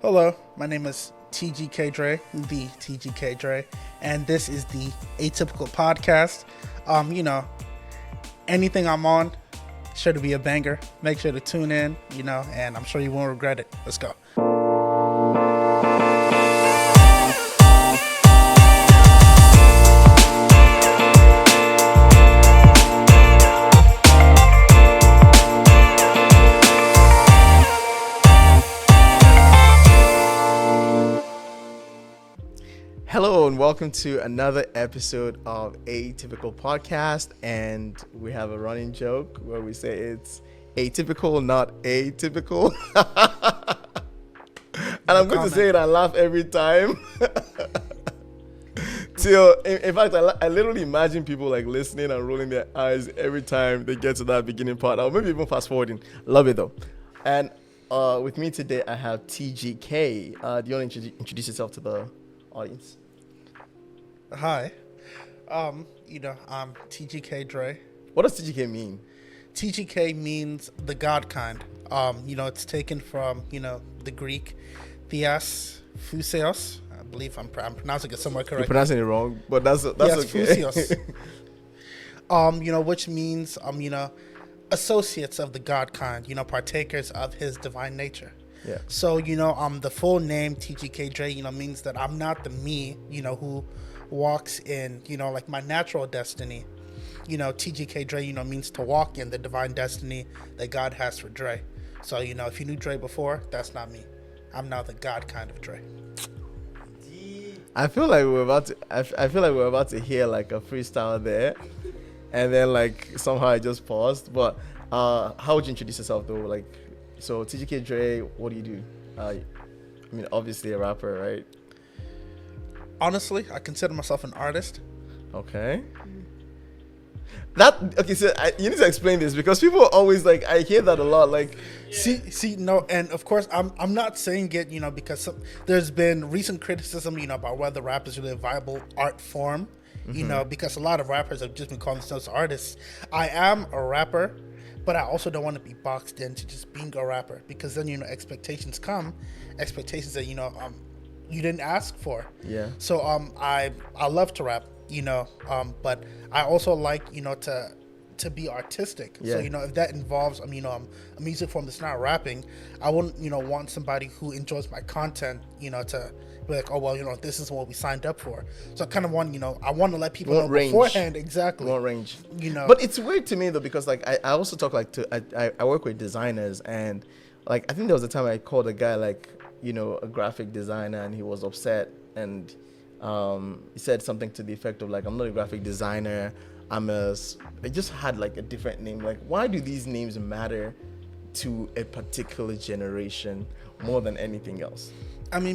Hello, my name is TGK Dre, the TGK Dre, and this is the Atypical Podcast. Anything I'm on, sure to be a banger. Make sure to tune in, and I'm sure you won't regret it. Let's go. Hello and welcome to another episode of Atypical Podcast, and we have a running joke where we say it's atypical, not atypical. And I'm going to say it and laugh every time. In fact, I literally imagine people like listening and rolling their eyes every time they get to that beginning part, or maybe even fast forwarding. Love it though. And with me today, I have TGK. Do you want to introduce yourself to the audience? Hi. I'm TGK Dre. What does TGK mean? TGK means the God kind. It's taken from, the Greek theos, phuseos. I believe I'm pronouncing it somewhere correct. You're pronouncing it wrong, but that's okay. Phuseos. Which means, associates of the God kind, partakers of his divine nature. Yeah. So, the full name TGK Dre, means that I'm not the me, who walks in, like my natural destiny. TGK Dre, means to walk in the divine destiny that God has for Dre. So, if you knew Dre before, that's not me. I'm now the God kind of Dre. I feel like we're about to hear like a freestyle there, and then like somehow I just paused. But how would you introduce yourself though? Like, so TGK Dre, what do you do? Obviously a rapper, right? Honestly, I consider myself an artist. Okay. So you need to explain this because people are always like, I hear that a lot. Like, no, and of course, I'm not saying it, because there's been recent criticism, about whether rap is really a viable art form, because a lot of rappers have just been calling themselves artists. I am a rapper, but I also don't want to be boxed into just being a rapper because then, expectations that, you didn't ask for. Yeah. So, I love to rap. But I also like, to be artistic. Yeah. So, if that involves, a music form that's not rapping, I wouldn't, want somebody who enjoys my content, to be like, oh, well, this is what we signed up for. So I kind of want, I want to let people know beforehand. Exactly. Won't range. But it's weird to me though, because like, I also talk like I work with designers, and like, I think there was a time I called a guy like, a graphic designer, and he was upset, and he said something to the effect of like, I'm not a graphic designer, I just had like a different name. Like, why do these names matter to a particular generation more than anything else?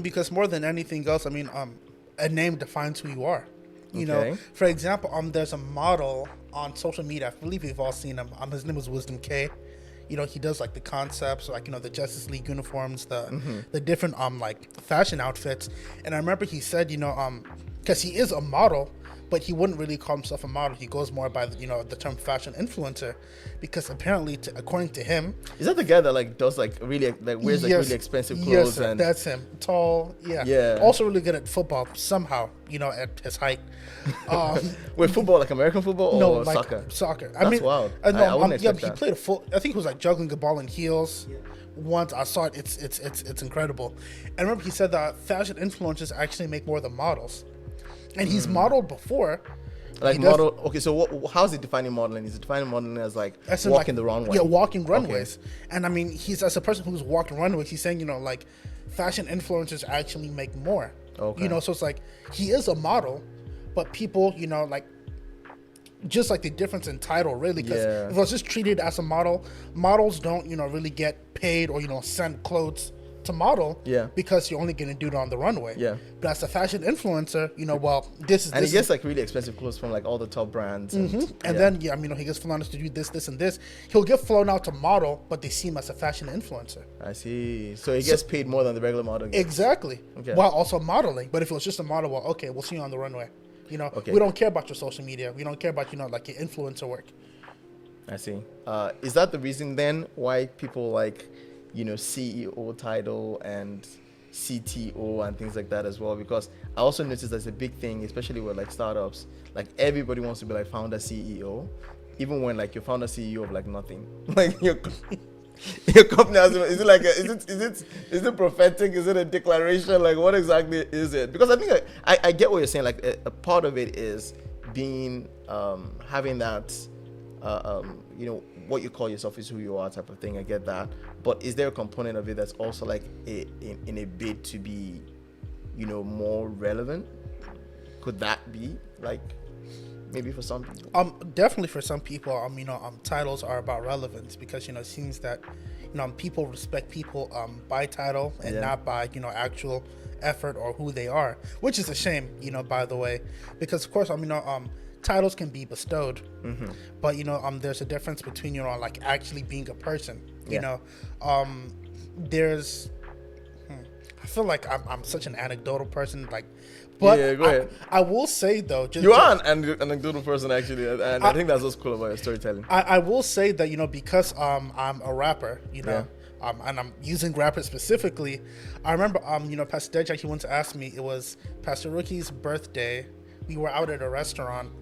Because more than anything else, a name defines who you are. Okay. For example, there's a model on social media. I believe we've all seen him. His name is Wisdom K. He does like the concepts, like, the Justice League uniforms, the different like fashion outfits. And I remember he said, because he is a model, but he wouldn't really call himself a model. He goes more by the term fashion influencer, because apparently, according to him, is that the guy that like does like really like wears like really expensive clothes? Yes, and that's him. Tall, yeah. Yeah. Also really good at football somehow. At his height. Wait, football, like American football or no, like soccer? Soccer. That's wild. I wouldn't expect he that. played I think he was like juggling a ball in heels. Yeah. Once I saw it, it's incredible. And I remember he said that fashion influencers actually make more than models, and he's modeled before. Like model. Okay, so how is he defining modeling? Is he defining modeling as like walking the runway? Yeah, walking runways. Okay. And he's, as a person who's walking runways, he's saying, like fashion influencers actually make more. Okay. So it's like he is a model, but people, like just like the difference in title, really, because if it was just treated as a model, models don't, really get paid or, send clothes to model, because you're only going to do it on the runway. Yeah. But as a fashion influencer, he gets like really expensive clothes from like all the top brands. And then he gets flown out to do this, and this. He'll get flown out to model, but they see him as a fashion influencer. I see. So he gets paid more than the regular model gets. Exactly. Okay. While also modeling. But if it was just a model, well, okay, we'll see you on the runway. Okay. We don't care about your social media. We don't care about, like your influencer work. I see. Is that the reason then why people like, CEO title and CTO and things like that as well, because I also noticed that's a big thing, especially with like startups. Like everybody wants to be like founder CEO, even when like you're founder CEO of like nothing. Like your company has, is it like is it prophetic? Is it a declaration? Like what exactly is it? Because I think I get what you're saying. Like a part of it is being having that what you call yourself is who you are type of thing. I get that. But is there a component of it that's also like in a bid to be, more relevant? Could that be like maybe for some people? Definitely for some people, titles are about relevance because, it seems that, people respect people by title and not by, actual effort or who they are, which is a shame, by the way, because of course, titles can be bestowed, but there's a difference between like actually being a person. There's I feel like I'm such an anecdotal person, like, but go ahead. I will say though, you are an anecdotal person actually, and I think that's what's cool about your storytelling. I will say that because I'm a rapper, and I'm using rappers specifically. I remember Pastor Deji, he once asked me, it was Pastor Rookie's birthday. We were out at a restaurant.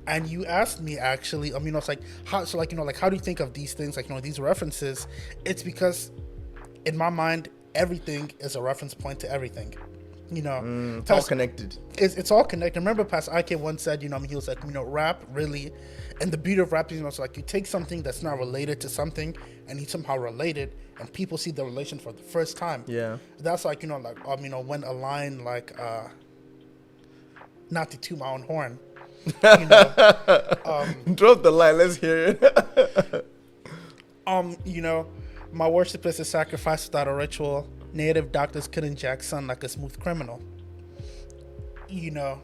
And you asked me actually, it's like, how do you think of these things, like, these references? It's because in my mind, everything is a reference point to everything. It's all connected. It's all connected. Remember, Pastor IK once said, he was like, rap really, and the beauty of rap is, it's like you take something that's not related to something, and you somehow relate it, and people see the relation for the first time. Yeah. That's like, when a line like, not to toot my own horn. Drop the line, let's hear it. My worship is a sacrifice without a ritual. Native doctors couldn't jack son like a smooth criminal. We're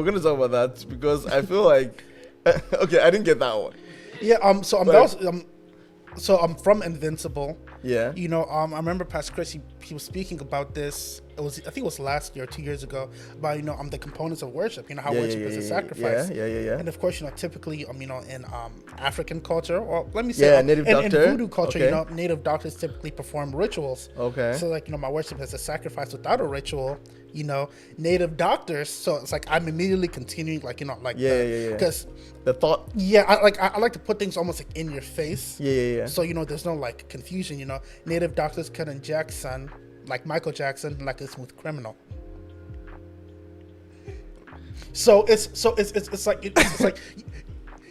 gonna talk about that because I feel like okay, I didn't get that one. Yeah, so I'm from Invincible. Yeah. I remember Pastor Chris, he was speaking about this. I think it was last year, 2 years ago, about the components of worship. How worship is a sacrifice. Yeah. And of course, typically, in African culture, or let me say, native in voodoo culture, native doctors typically perform rituals. Okay. So like my worship is a sacrifice without a ritual. Native doctors. So it's like I'm immediately continuing, like because the thought. Yeah, I like to put things almost like in your face. Yeah. So there's no like confusion. Native doctors couldn't jack son like Michael Jackson like a smooth criminal. So it's like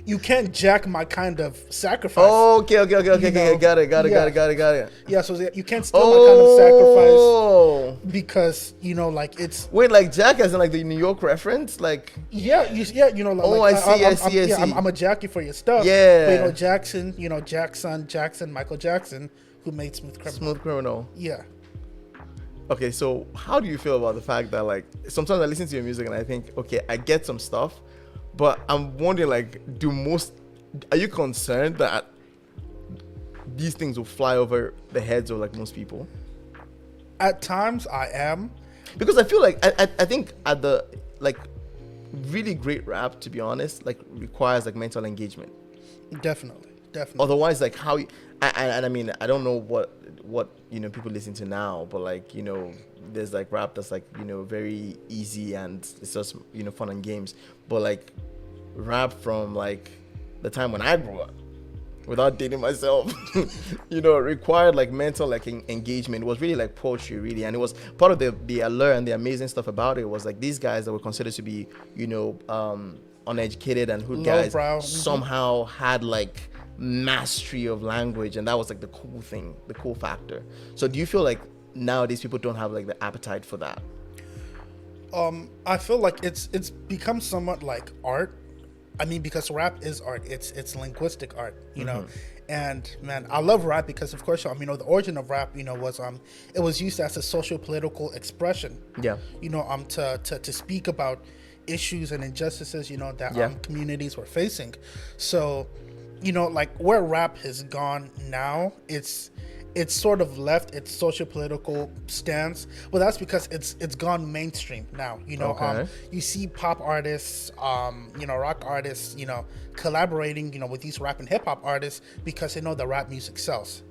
you can't jack my kind of sacrifice. Okay. Got it. Yeah, so you can't steal my kind of sacrifice because like it's. Wait, like Jack as in like the New York reference, like. Yeah, like, I see. I'm a jack you for your stuff. Yeah. But Jackson, Michael Jackson, who made Smooth Criminal. Yeah. Okay, so how do you feel about the fact that like sometimes I listen to your music and I think, okay, I get some stuff, but I'm wondering like, are you concerned that these things will fly over the heads of like most people? At times I am. Because I feel like, I think at the like really great rap, to be honest, like requires like mental engagement. Definitely. Otherwise, like how, I mean, I don't know what people listen to now, but like, there's like rap that's like, very easy and it's just, fun and games. But like rap from like the time when I grew up, without dating myself, required like mental like engagement. It was really like poetry, really. And it was part of the allure and the amazing stuff about it was like these guys that were considered to be, uneducated and hood guys somehow had like mastery of language, and that was like the cool factor. So do you feel like nowadays people don't have like the appetite for that? I feel like it's become somewhat like art. I mean, because rap is art. It's linguistic art, And man, I love rap because, of course, the origin of rap, was it was used as a social political expression. Yeah. To speak about issues and injustices, that communities were facing. So, like where rap has gone now, it's sort of left its social political stance. Well, that's because it's gone mainstream now. You see pop artists, rock artists, collaborating, with these rap and hip hop artists because they know that rap music sells.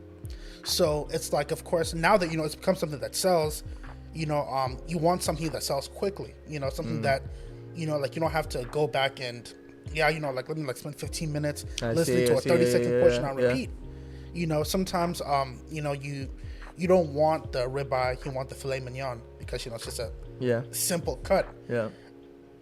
So it's like, of course, now that, it's become something that sells, you want something that sells quickly, something that, like you don't have to go back and, like let me like spend 15 minutes listening to a 30-second portion on repeat. Sometimes, you don't want the ribeye, you want the filet mignon because, it's just a simple cut. Yeah.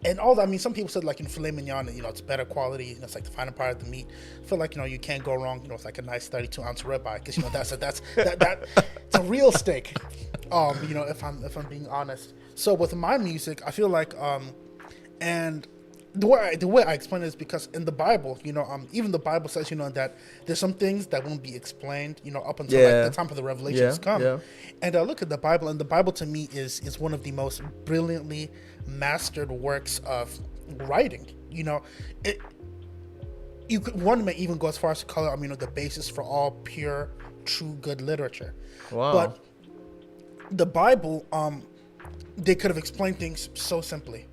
And all that, I mean, some people said like in filet mignon, it's better quality. It's like the finer part of the meat. I feel like, you can't go wrong. It's like a nice 32-ounce ribeye because, that's it's a real steak. If I'm being honest. So with my music, I feel like, and the way I explain it is because in the Bible, even the Bible says, that there's some things that won't be explained, up until like the time of the revelations come. Yeah. And I look at the Bible, and the Bible to me is one of the most brilliantly mastered works of writing. One may even go as far as to call it, the basis for all pure, true, good literature. Wow. But the Bible, they could have explained things so simply.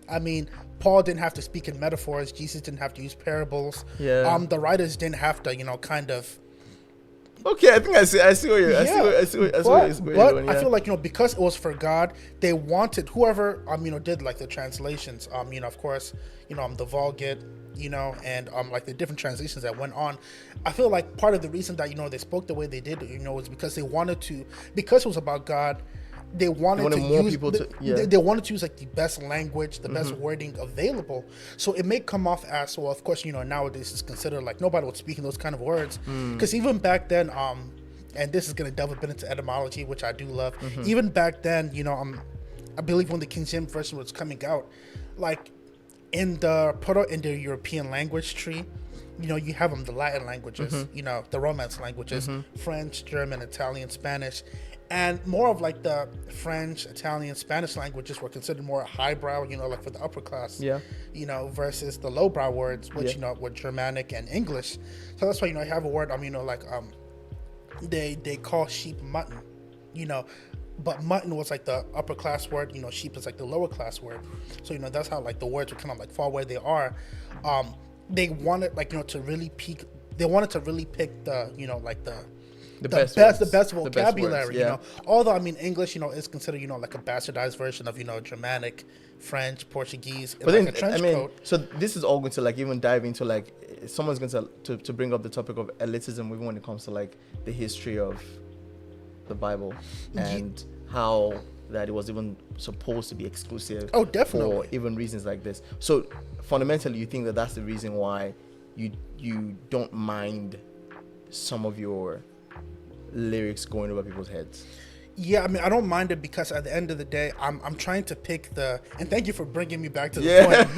I mean, Paul didn't have to speak in metaphors. Jesus didn't have to use parables. Yeah. The writers didn't have to, kind of. Okay, I think I see what you're. I see what you're doing. I feel like because it was for God, they wanted whoever did like the translations. Of course, the Vulgate, and like the different translations that went on. I feel like part of the reason that they spoke the way they did, was because they wanted to, because it was about God. They wanted to more use people they wanted to use like the best language, the best wording available. So it may come off as, well, of course, nowadays it's considered like nobody would speak in those kind of words. Because even back then, and this is going to delve a bit into etymology, which I do love. Even back then, I believe when the King James version was coming out, like in the European language tree, you have the Latin languages, the Romance languages, French, German, Italian, Spanish. And more of like the French, Italian, Spanish languages were considered more highbrow, like for the upper class, versus the lowbrow words, which, were Germanic and English. So that's why, you have a word, they call sheep mutton, but mutton was like the upper class word, sheep is like the lower class word. So, that's how like the words would kind of like fall where they are. They wanted like, to really pick the, like the best vocabulary, Although English, is considered, like a bastardized version of, Germanic, French, Portuguese, but like then, a trench coat. So this is all going to like even dive into like someone's going to bring up the topic of elitism, even when it comes to like the history of the Bible and how that it was even supposed to be exclusive. Oh, definitely. For even reasons like this. So fundamentally, you think that that's the reason why you don't mind some of your lyrics going over people's heads? Yeah, I don't mind it because at the end of the day, I'm trying to pick and thank you for bringing me back to the point.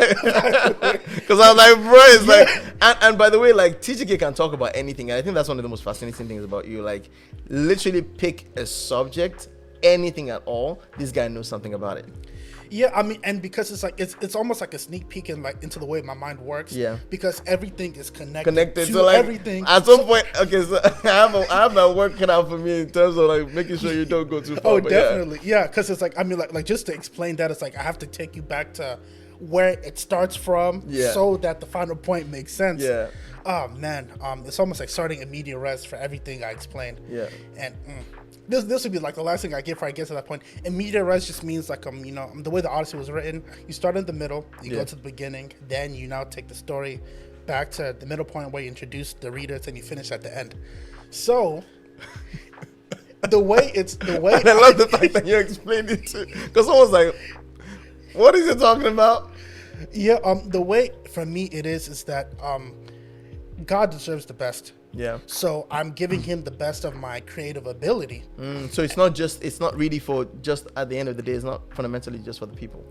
Because I was like, bro, it's like, and by the way, like TGK can talk about anything, and I think that's one of the most fascinating things about you. Like, literally pick a subject, anything at all. This guy knows something about it. Yeah, and because it's like it's almost like a sneak peek into the way my mind works. Yeah. Because everything is connected to so like, everything. At some point, okay, so I have my work cut out for me in terms of like making sure you don't go too far. Oh, definitely, yeah. Because it's like like just to explain that, it's like I have to take you back to where it starts from, so that the final point makes sense. Yeah. Oh man, it's almost like starting a media res for everything I explained. Yeah. And. This would be like the last thing I get before I get to that point. Immediate res just means like the way the Odyssey was written, you start in the middle, you go to the beginning, then you now take the story back to the middle point where you introduce the readers and you finish at the end. So I love the fact that you explained it too, because someone's like, what is it talking about? Yeah, the way for me it is that God deserves the best. Yeah. So I'm giving him the best of my creative ability. So it's not really for just at the end of the day, it's not fundamentally just for the people.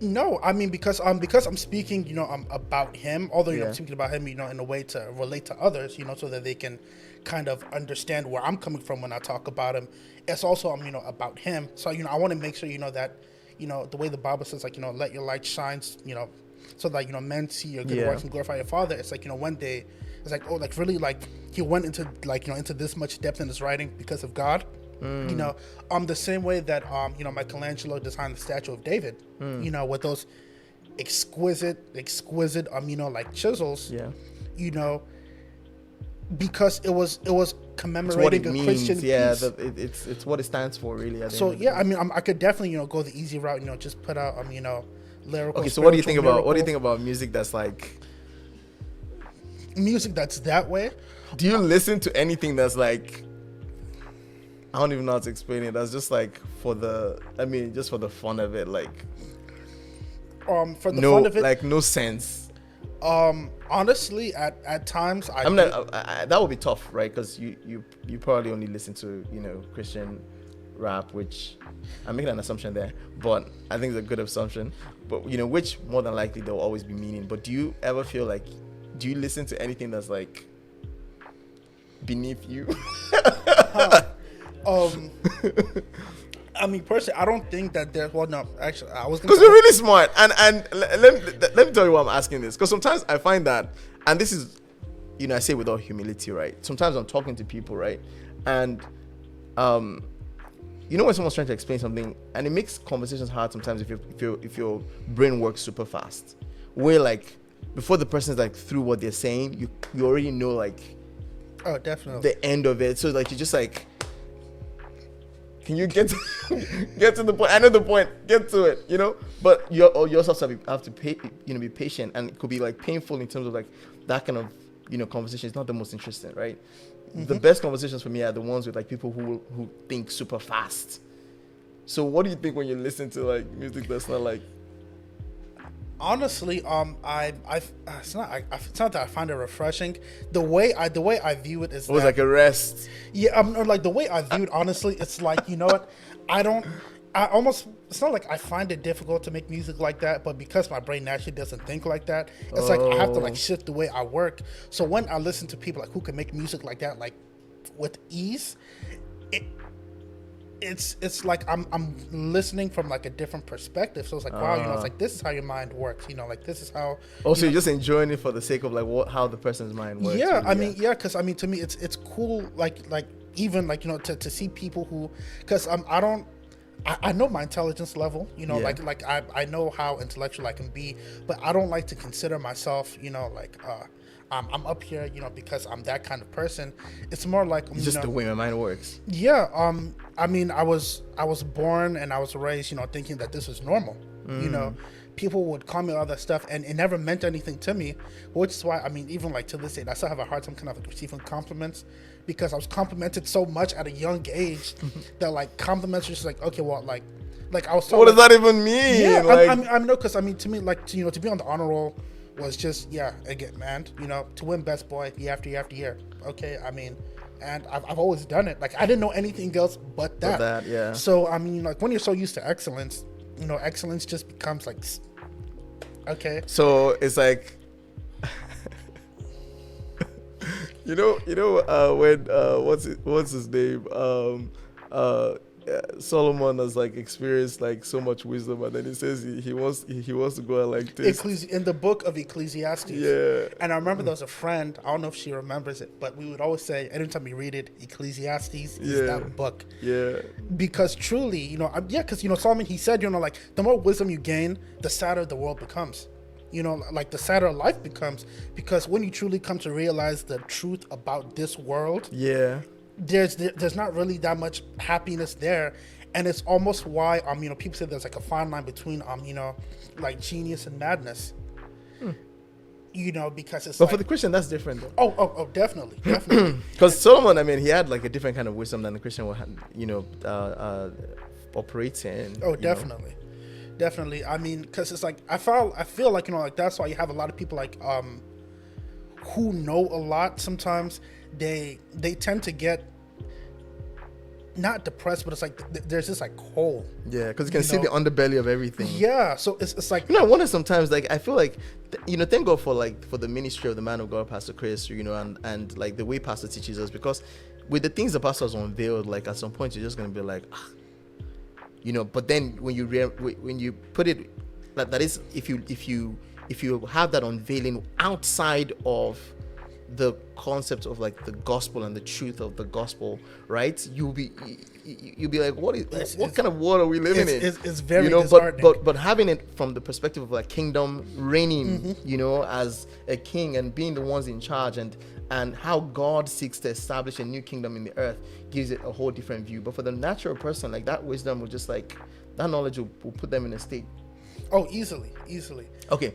No, because I'm speaking, about him, although I'm speaking about him, in a way to relate to others, so that they can kind of understand where I'm coming from when I talk about him. It's also about him. So, I want to make sure, that, the way the Bible says, like, let your light shine, so that, men see your good works and glorify your Father. It's like, one day, it's like, oh, like really, like he went into like, into this much depth in his writing because of God. The same way that, Michelangelo designed the statue of David, with those exquisite, like chisels, because it was commemorating a Christian piece. It's what it stands for, really. So yeah, I mean, I could definitely go the easy route. Just put out lyrical. Okay, so what do you think about music that's like music that's that way? Do you listen to anything that's like, I don't even know how to explain it. That's just like just for the fun of it, like for the fun of it, like no sense. Honestly, at times that would be tough, right? Because you probably only listen to Christian rap, which I'm making an assumption there, but I think it's a good assumption. But which more than likely there will always be meaning. But do you ever feel like, do you listen to anything that's like beneath you? I mean, personally, I don't think that there's. Well, no, actually, I was because you're really smart, and let me tell you why I'm asking this. Because sometimes I find that, and this is, I say with all humility, right? Sometimes I'm talking to people, right, and when someone's trying to explain something, and it makes conversations hard sometimes if your brain works super fast, where like before the person's like through what they're saying, you already know like, oh, definitely, the end of it. So like you just like, can you get to the point? I know the point. Get to it, But you also have to be patient, and it could be like painful in terms of like that kind of conversation is not the most interesting, right? Mm-hmm. The best conversations for me are the ones with like people who think super fast. So what do you think when you listen to like music that's not like? Honestly, it's not that I find it refreshing. The way I view it is, it was like a rest. Yeah, like the way I view it, honestly, it's like, what, it's not like I find it difficult to make music like that, but because my brain naturally doesn't think like that, it's like I have to like shift the way I work. So when I listen to people like who can make music like that, like with ease, it's like I'm listening from like a different perspective. So it's like, wow, it's like, this is how your mind works, like this is how. Also, you're just enjoying it for the sake of like how the person's mind works. Yeah, really, because to me it's cool, like even like to see people who, because I know my intelligence level, like I know how intellectual I can be, but I don't like to consider myself, like I'm up here, because I'm that kind of person. It's more like it's just the way my mind works. Yeah, I mean, I was born and I was raised, thinking that this was normal. People would call me all that stuff, and it never meant anything to me, which is why, I mean, even like to this day, I still have a hard time kind of like receiving compliments, because I was complimented so much at a young age that like compliments are just like, okay, well, like I was told, what does that even mean? Yeah, like, I know, because I mean, to me, like to be on the honor roll was just, again, man, to win best boy year after year after year. Okay, I mean, and I've always done it. Like I didn't know anything else but that. Yeah. So I mean, like when you're so used to excellence, excellence just becomes like, okay. So it's like, when what's his name? Solomon has like experienced like so much wisdom, and then he says he wants to go and like taste in the book of Ecclesiastes. Yeah. And I remember there was a friend, I don't know if she remembers it, but we would always say anytime we read it, Ecclesiastes is that book. Yeah. Because truly, because Solomon, he said, like the more wisdom you gain, the sadder the world becomes. Like the sadder life becomes, because when you truly come to realize the truth about this world, there's not really that much happiness there. And it's almost why people say there's like a fine line between like genius and madness. Because it's, but like, for the Christian that's different though. Oh, definitely because Solomon, I mean, he had like a different kind of wisdom than the Christian would operate in. Definitely. I mean, because it's like I feel like like that's why you have a lot of people like who know a lot. Sometimes they tend to get not depressed, but it's like there's this like hole. Yeah, because you can see the underbelly of everything. Yeah, so it's like, I wonder sometimes, like I feel like thank God for the ministry of the man of God, Pastor Chris, and like the way Pastor teaches us, because with the things the pastor's unveiled, like at some point you're just gonna be like, but then when you put it that is, if you have that unveiling outside of the concept of like the gospel and the truth of the gospel, right, you'll be like, what kind of world are we living in? It's very disheartening. But having it from the perspective of like kingdom reigning, as a king and being the ones in charge, and how God seeks to establish a new kingdom in the earth gives it a whole different view. But for the natural person, like that wisdom will just like, that knowledge will put them in a state. Oh, easily. Okay.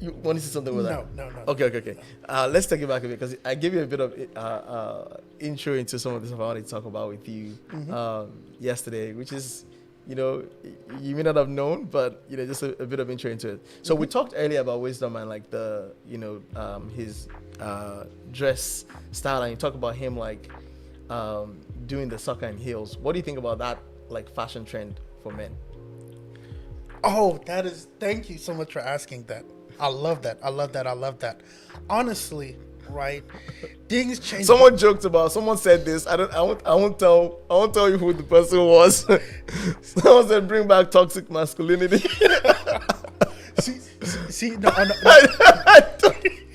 You want to say something with that? No. Okay. Let's take it back a bit, because I gave you a bit of intro into some of the stuff I wanted to talk about with you yesterday, which is, you may not have known, but just a bit of intro into it. So we talked earlier about wisdom and like the his dress style, and you talk about him like doing the soccer and heels. What do you think about that like fashion trend for men? Oh, thank you so much for asking that. I love that. Honestly, right? Things change. Someone said this. I won't tell you who the person was. Someone said, bring back toxic masculinity. See, no. I don't agree.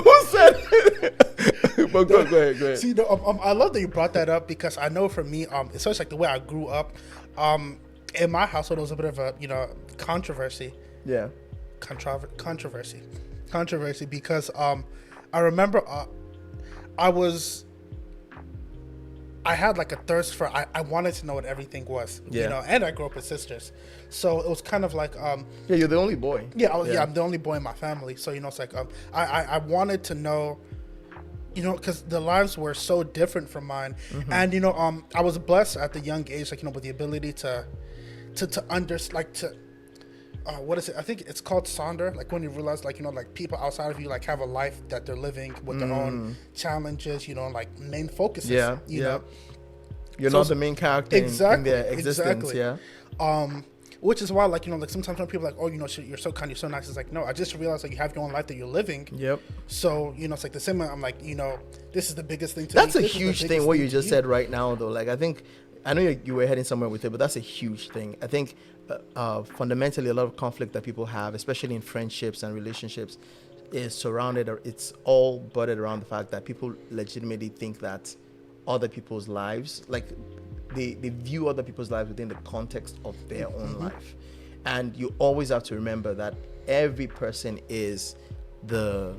Who said it? But go ahead. See, no, I love that you brought that up, because I know for me, especially like the way I grew up, in my household, it was a bit of a controversy. Yeah. Controversy, because I remember I had like a thirst for, I wanted to know what everything was. And I grew up with sisters, so it was kind of like you're the only boy. I'm the only boy in my family, so it's like I wanted to know, because the lives were so different from mine. And I was blessed at the young age, like with the ability to understand, like what is it? I think it's called sonder. Like when you realize, like like people outside of you like have a life that they're living with their own challenges, like main focuses. Yeah. You're not the main character in their existence. Exactly. Yeah. Which is why, like like sometimes when people are like, oh, you're so kind, you're so nice. It's like, no, I just realized like you have your own life that you're living. Yep. So it's like the same way. I'm like, this is the biggest thing to That's me. a huge thing. What you just said right now, though. Like I know you were heading somewhere with it, but that's a huge thing. I think fundamentally a lot of conflict that people have, especially in friendships and relationships, it's all butted around the fact that people legitimately think that other people's lives, like they view other people's lives within the context of their own life. And you always have to remember that every person is the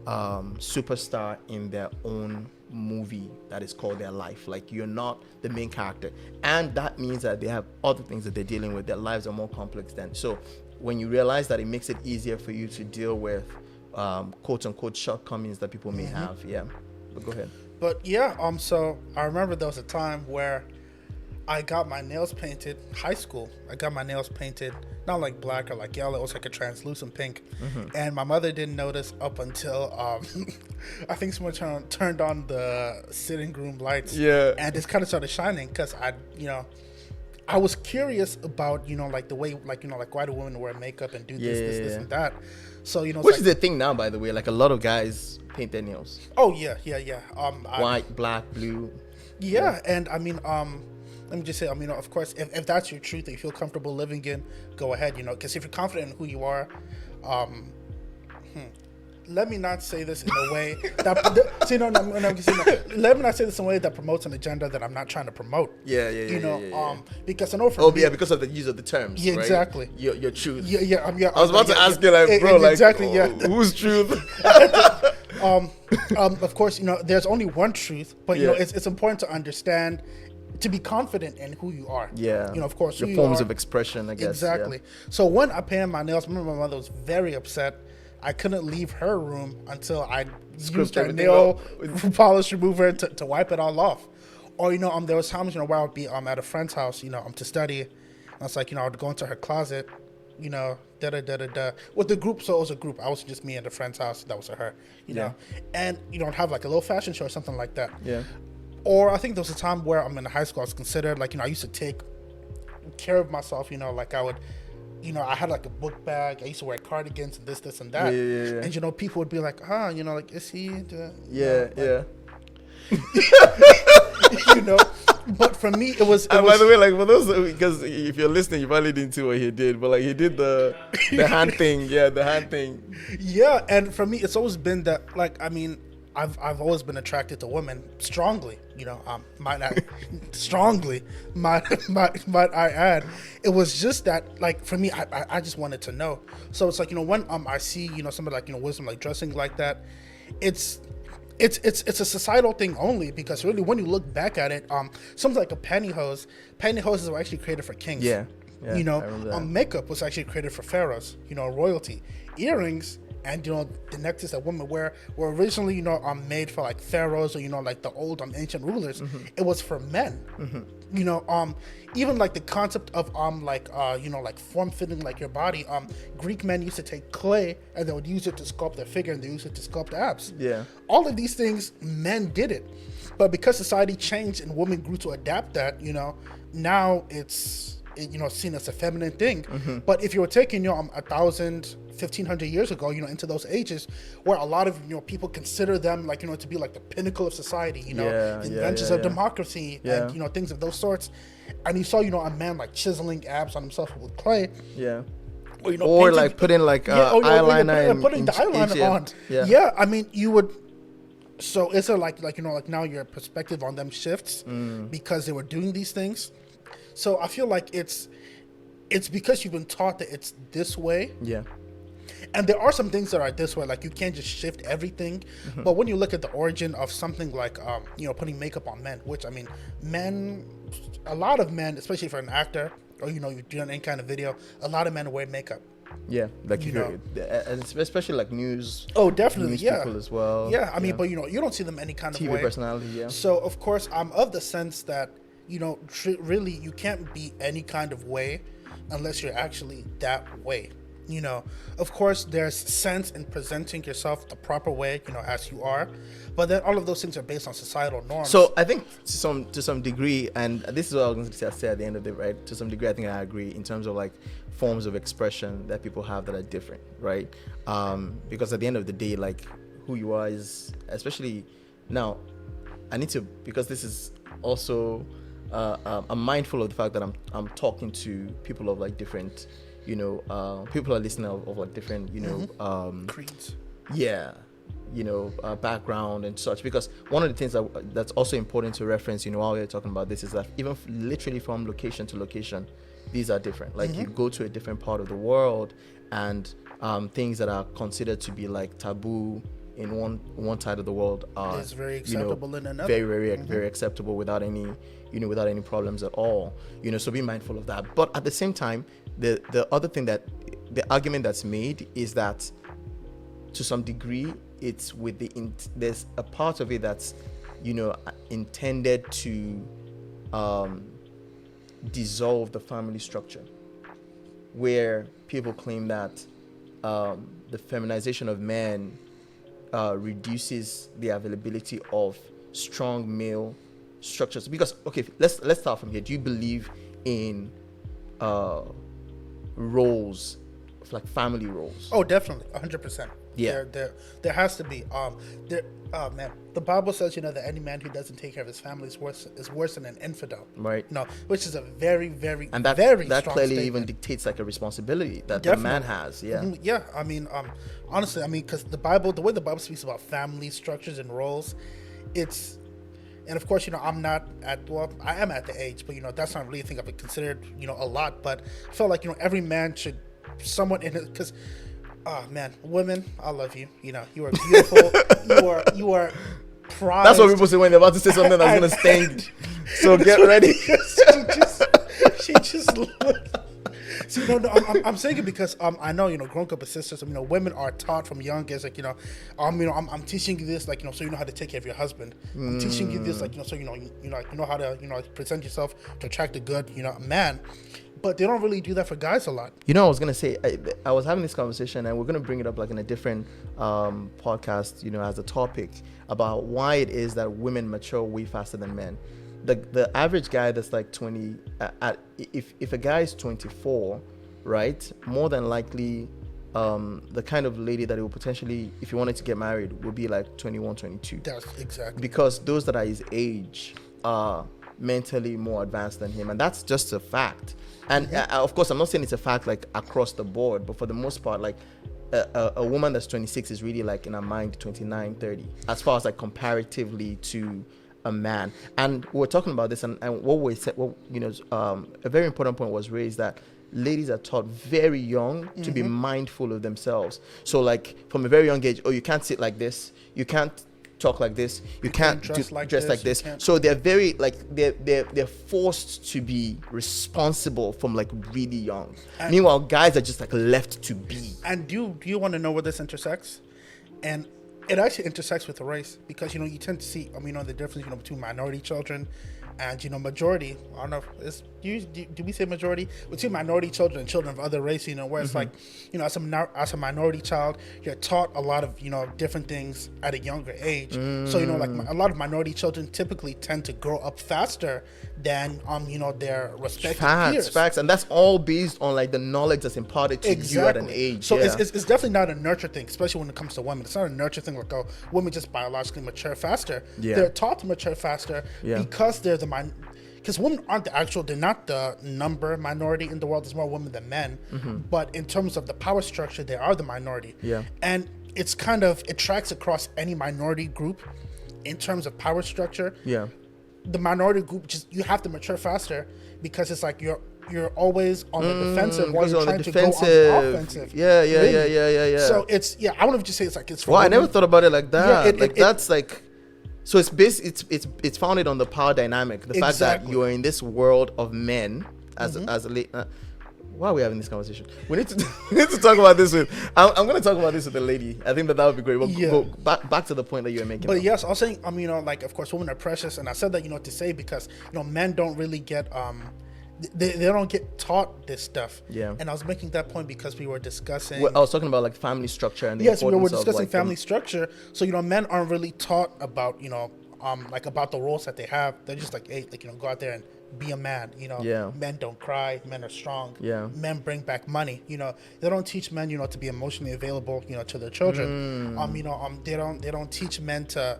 superstar in their own movie that is called their life. Like you're not the main character, and that means that they have other things that they're dealing with. Their lives are more complex than. So when you realize that, it makes it easier for you to deal with quote unquote shortcomings that people may have. Yeah, but go ahead. But yeah, so I remember there was a time where I got my nails painted. High school, I got my nails painted, not like black or like yellow. It was like a translucent pink, and my mother didn't notice up until I think someone turned on the sitting room lights. Yeah, and this kind of started shining, because I was curious about like the way, like like why do women wear makeup and do this and that. So which is the thing now, by the way. Like a lot of guys paint their nails. Oh yeah. White, black, blue. Yeah, and I mean let me just say, of course, if that's your truth that you feel comfortable living in, go ahead, because if you're confident in who you are, let me not say this in a way that let me not say this in a way that promotes an agenda that I'm not trying to promote. Yeah. Because I know for me, because of the use of the terms. Yeah, right? Exactly. Your truth. Yeah. I was about to ask you, like, bro, exactly, whose truth? Of course, there's only one truth, but it's important to understand, to be confident in who you are. Yeah. Of course, your forms of expression, I guess. Exactly. Yeah. So when I painted my nails, I remember my mother was very upset. I couldn't leave her room until I used her nail polish remover to wipe it all off. Or, there was times, where I would be at a friend's house, to study. And I was like, I would go into her closet, with the group. So it was a group. I was just me at a friend's house. That was her, know. And, have like a little fashion show or something like that. Yeah. Or I think there was a time where I'm in high school, I was considered, like, I used to take care of myself, like I would, I had like a book bag. I used to wear cardigans and this and that. Yeah. And, people would be like, like, is he? But for me, it was. And by the way, like for those, because if you're listening, you probably didn't see what he did, but like he did the hand thing, the hand thing. Yeah, and for me, it's always been that. Like, I mean, I've always been attracted to women strongly. Might not strongly, might I add. It was just that, like, for me, I just wanted to know. So it's like, when I see somebody like Wisdom like dressing like that, it's a societal thing only, because really when you look back at it, something like a pantyhose were actually created for kings. Yeah, I remember that. Makeup was actually created for pharaohs, royalty. Earrings and the necklaces that women wear were originally made for like pharaohs, or like the old ancient rulers. Mm-hmm. It was for men. Mm-hmm. Even like the concept of like form fitting like your body. Greek men used to take clay and they would use it to sculpt their figure, and they used it to sculpt abs. Yeah. All of these things, men did it, but because society changed and women grew to adapt that, now it's seen as a feminine thing. Mm-hmm. But if you were taking 1,000, 1,500 years ago, into those ages where a lot of people consider them like to be like the pinnacle of society, the inventions of democracy and things of those sorts, and you saw a man like chiseling abs on himself with clay, or, or like putting like eyeliner and putting the eyeliner on. I mean, you would. So is it like now your perspective on them shifts because they were doing these things? So I feel like it's because you've been taught that it's this way. Yeah. And there are some things that are this way, like you can't just shift everything. Mm-hmm. But when you look at the origin of something like, putting makeup on men, which, I mean, a lot of men, especially for an actor, or, you're doing any kind of video, a lot of men wear makeup. Yeah, like and especially like news. Oh, definitely, news people as well. Yeah, I mean, but you don't see them any kind TV of way. TV personality, yeah. So of course, I'm of the sense that really you can't be any kind of way unless you're actually that way. Of course, there's sense in presenting yourself the proper way, as you are, but then all of those things are based on societal norms. So I think to some degree, and this is what I was going to say at the end of it, right? To some degree, I think I agree in terms of like forms of expression that people have that are different, right? Because at the end of the day, like who you are is, especially now, I need to, because this is also, I'm mindful of the fact that I'm talking to people of like different, people are listening of like different, creeds. Yeah. Background and such, because one of the things that's also important to reference, while we're talking about this, is that even literally from location to location, these are different. Like you go to a different part of the world, and things that are considered to be like taboo in one side of the world are it's very acceptable in another. Very very acceptable without any without any problems at all. So be mindful of that. But at the same time, the other thing that the argument that's made is that to some degree it's with there's a part of it that's intended to dissolve the family structure, where people claim that the feminization of men reduces the availability of strong male structures. Because let's start from here. Do you believe in roles, like family roles? Oh, definitely, 100%. Yeah, there has to be. The Bible says that any man who doesn't take care of his family is worse than an infidel. Right. Which is a very, very, and that very that strong clearly statement. even dictates like a responsibility that Definitely. the man has. Yeah. Mm-hmm. Yeah. I mean, honestly, because the way the Bible speaks about family structures and roles, it's. And of course, I am at the age, but that's not really a thing I've considered, a lot. But I felt like every man should somewhat in it, because. Oh man, women, I love you. You are beautiful. you are prized. That's what people say when they're about to say something that's gonna sting. So get ready. she just looked. See, no, I'm saying it because I know growing up with sisters, women are taught from young age, like I'm teaching you this, like so you know how to take care of your husband. I'm teaching you this, like so you know how to present yourself to attract a good man. But they don't really do that for guys a lot. I was going to say, I was having this conversation, and we're going to bring it up like in a different podcast, as a topic about why it is that women mature way faster than men. The average guy that's like 20, if a guy is 24, right, more than likely the kind of lady that he will potentially, if he wanted to get married, would be like 21, 22. That's exactly. Because those that are his age are mentally more advanced than him, and that's just a fact. And of course, I'm not saying it's a fact like across the board, but for the most part, like a woman that's 26 is really like in her mind 29, 30, as far as like comparatively to a man. And we're talking about this, and what we said, a very important point was raised that ladies are taught very young to be mindful of themselves. So like from a very young age, you can't sit like this, you can't talk like this, you can't dress like this. So they're very like they're forced to be responsible from like really young. And meanwhile, guys are just like left to be. And do you want to know where this intersects? And it actually intersects with the race, because you tend to see the difference between minority children and majority. I don't know if do we say majority? Between minority children and children of other race, where it's like as a minority child, you're taught a lot of different things at a younger age. So like a lot of minority children typically tend to grow up faster than their respective peers. Facts, and that's all based on like the knowledge that's imparted to you at an age. So it's definitely not a nurture thing, especially when it comes to women. It's not a nurture thing like women just biologically mature faster. They're taught to mature faster because they're because women aren't they're not the number minority in the world. There's more women than men, but in terms of the power structure, they are the minority. And it's it tracks across any minority group in terms of power structure. The minority group, you have to mature faster, because it's like you're always on the defensive while you're trying to go on the offensive. Yeah. So it's I wouldn't just say it's like it's. Well, I never thought about it like that. That's like. So it's founded on the power dynamic, the fact that you are in this world of men as a late. Why are we having this conversation? We need to talk about this with. I'm going to talk about this with a lady. I think that would be great. But go back to the point that you were making. But yes, I was saying like of course women are precious, and I said that to say because men don't really get They don't get taught this stuff. And I was making that point because we were discussing. Well, I was talking about like family structure and the yes, we were importance discussing of, like, family structure. So men aren't really taught about like about the roles that they have. They're just like, hey, like go out there and be a man. Men don't cry. Men are strong. Men bring back money. They don't teach men to be emotionally available to their children. They don't teach men to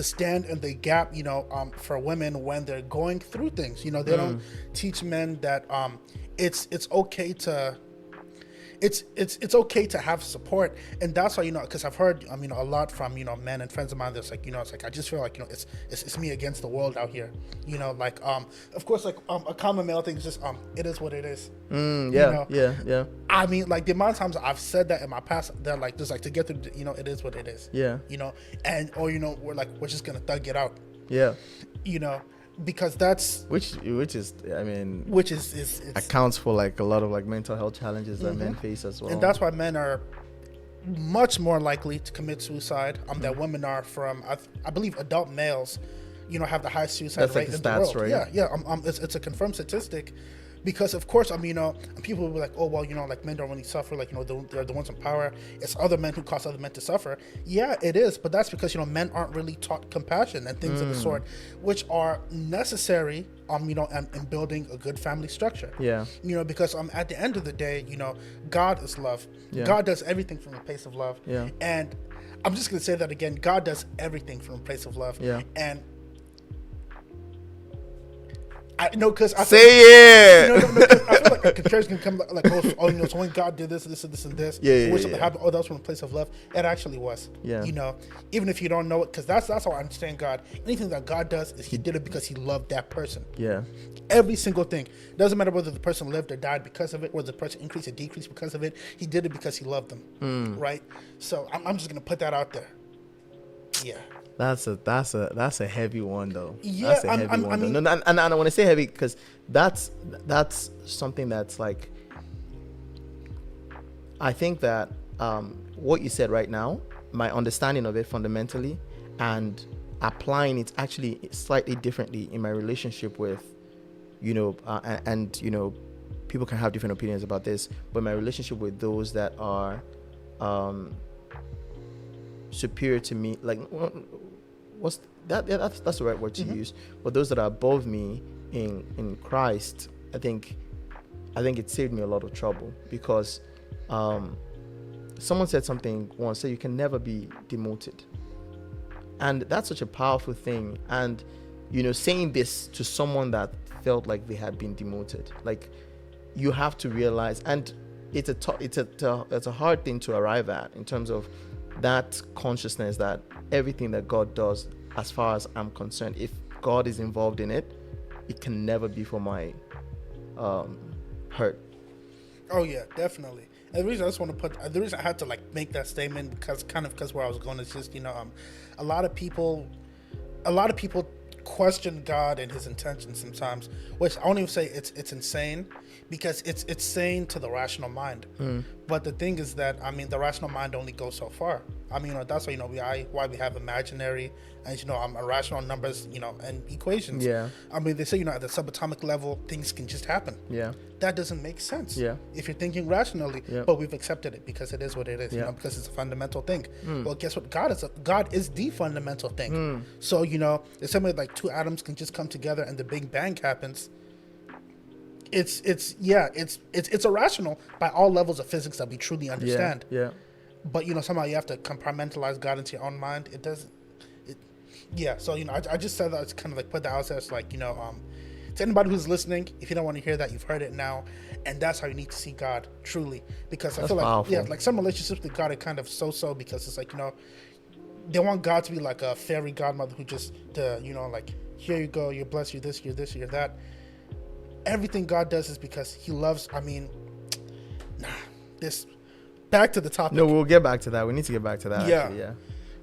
stand in the gap, for women when they're going through things. They don't teach men that it's okay to it's okay to have support. And that's why because I've heard a lot from men and friends of mine that's like it's like I just feel like it's me against the world out here. Like of course like a common male thing is just it is what it is. Yeah. I mean, like the amount of times I've said that in my past, they're like just like to get through it is what it is. And or we're just gonna thug it out. Because that's which is accounts for like a lot of like mental health challenges that men face as well. And that's why men are much more likely to commit suicide that women are. From I believe adult males have the highest suicide rate in the world. Right? It's a confirmed statistic. Because of course, people will be like, oh well, like men don't really suffer. Like they're the ones in power. It's other men who cause other men to suffer. Yeah, it is, but that's because men aren't really taught compassion and things of the sort, which are necessary. In building a good family structure. Because at the end of the day, God is love. God does everything from a place of love. And I'm just gonna say that again. God does everything from a place of love. And I know because I say it. I feel like a comparison can come like, so when God did this, and this, something happened. That was from a place of love. It actually was. Even if you don't know it, because that's how I understand God. Anything that God does is He did it because He loved that person. Every single thing. Doesn't matter whether the person lived or died because of it, whether the person increased or decreased because of it. He did it because He loved them. Right. So I'm just gonna put that out there. That's a heavy one though. That's a heavy one. No, and I want to say heavy because that's something that's like, I think that what you said right now, my understanding of it fundamentally and applying it actually slightly differently in my relationship with, and people can have different opinions about this, but my relationship with those that are superior to me, like what's that? That's the right word to use. But those that are above me in Christ, I think it saved me a lot of trouble because someone said something once, said you can never be demoted, and that's such a powerful thing. And saying this to someone that felt like they had been demoted, like, you have to realize, and it's a hard thing to arrive at, in terms of that consciousness that everything that God does, as far as I'm concerned, if God is involved in it, it can never be for my hurt. Oh yeah, definitely. And the reason I just want to the reason I had to make that statement, because where I was going is just, a lot of people question God and his intentions sometimes, which I won't even say it's insane, because it's sane to the rational mind. But the thing is that, the rational mind only goes so far. That's why why we have imaginary and irrational numbers, and equations. Yeah. They say at the subatomic level things can just happen. Yeah. That doesn't make sense. Yeah. If you're thinking rationally, Yeah. but we've accepted it because it is what it is. Yeah. Because it's a fundamental thing. Well, guess what? God is the fundamental thing. So the same way two atoms can just come together and the Big Bang happens. It's irrational by all levels of physics that we truly understand. Yeah. But somehow you have to compartmentalize God into your own mind. It doesn't. So I just said that it's kind of put that out there. It's to anybody who's listening, if you don't want to hear that, you've heard it now, and that's how you need to see God truly. Because I feel powerful. some relationships with God are kind of so because it's they want God to be like a fairy godmother who just here you go, you're blessed, you're this, you're this, you're that. Everything God does is because he loves. This. Back to the topic. No, we'll get back to that. We need to get back to that. Yeah. Actually, yeah.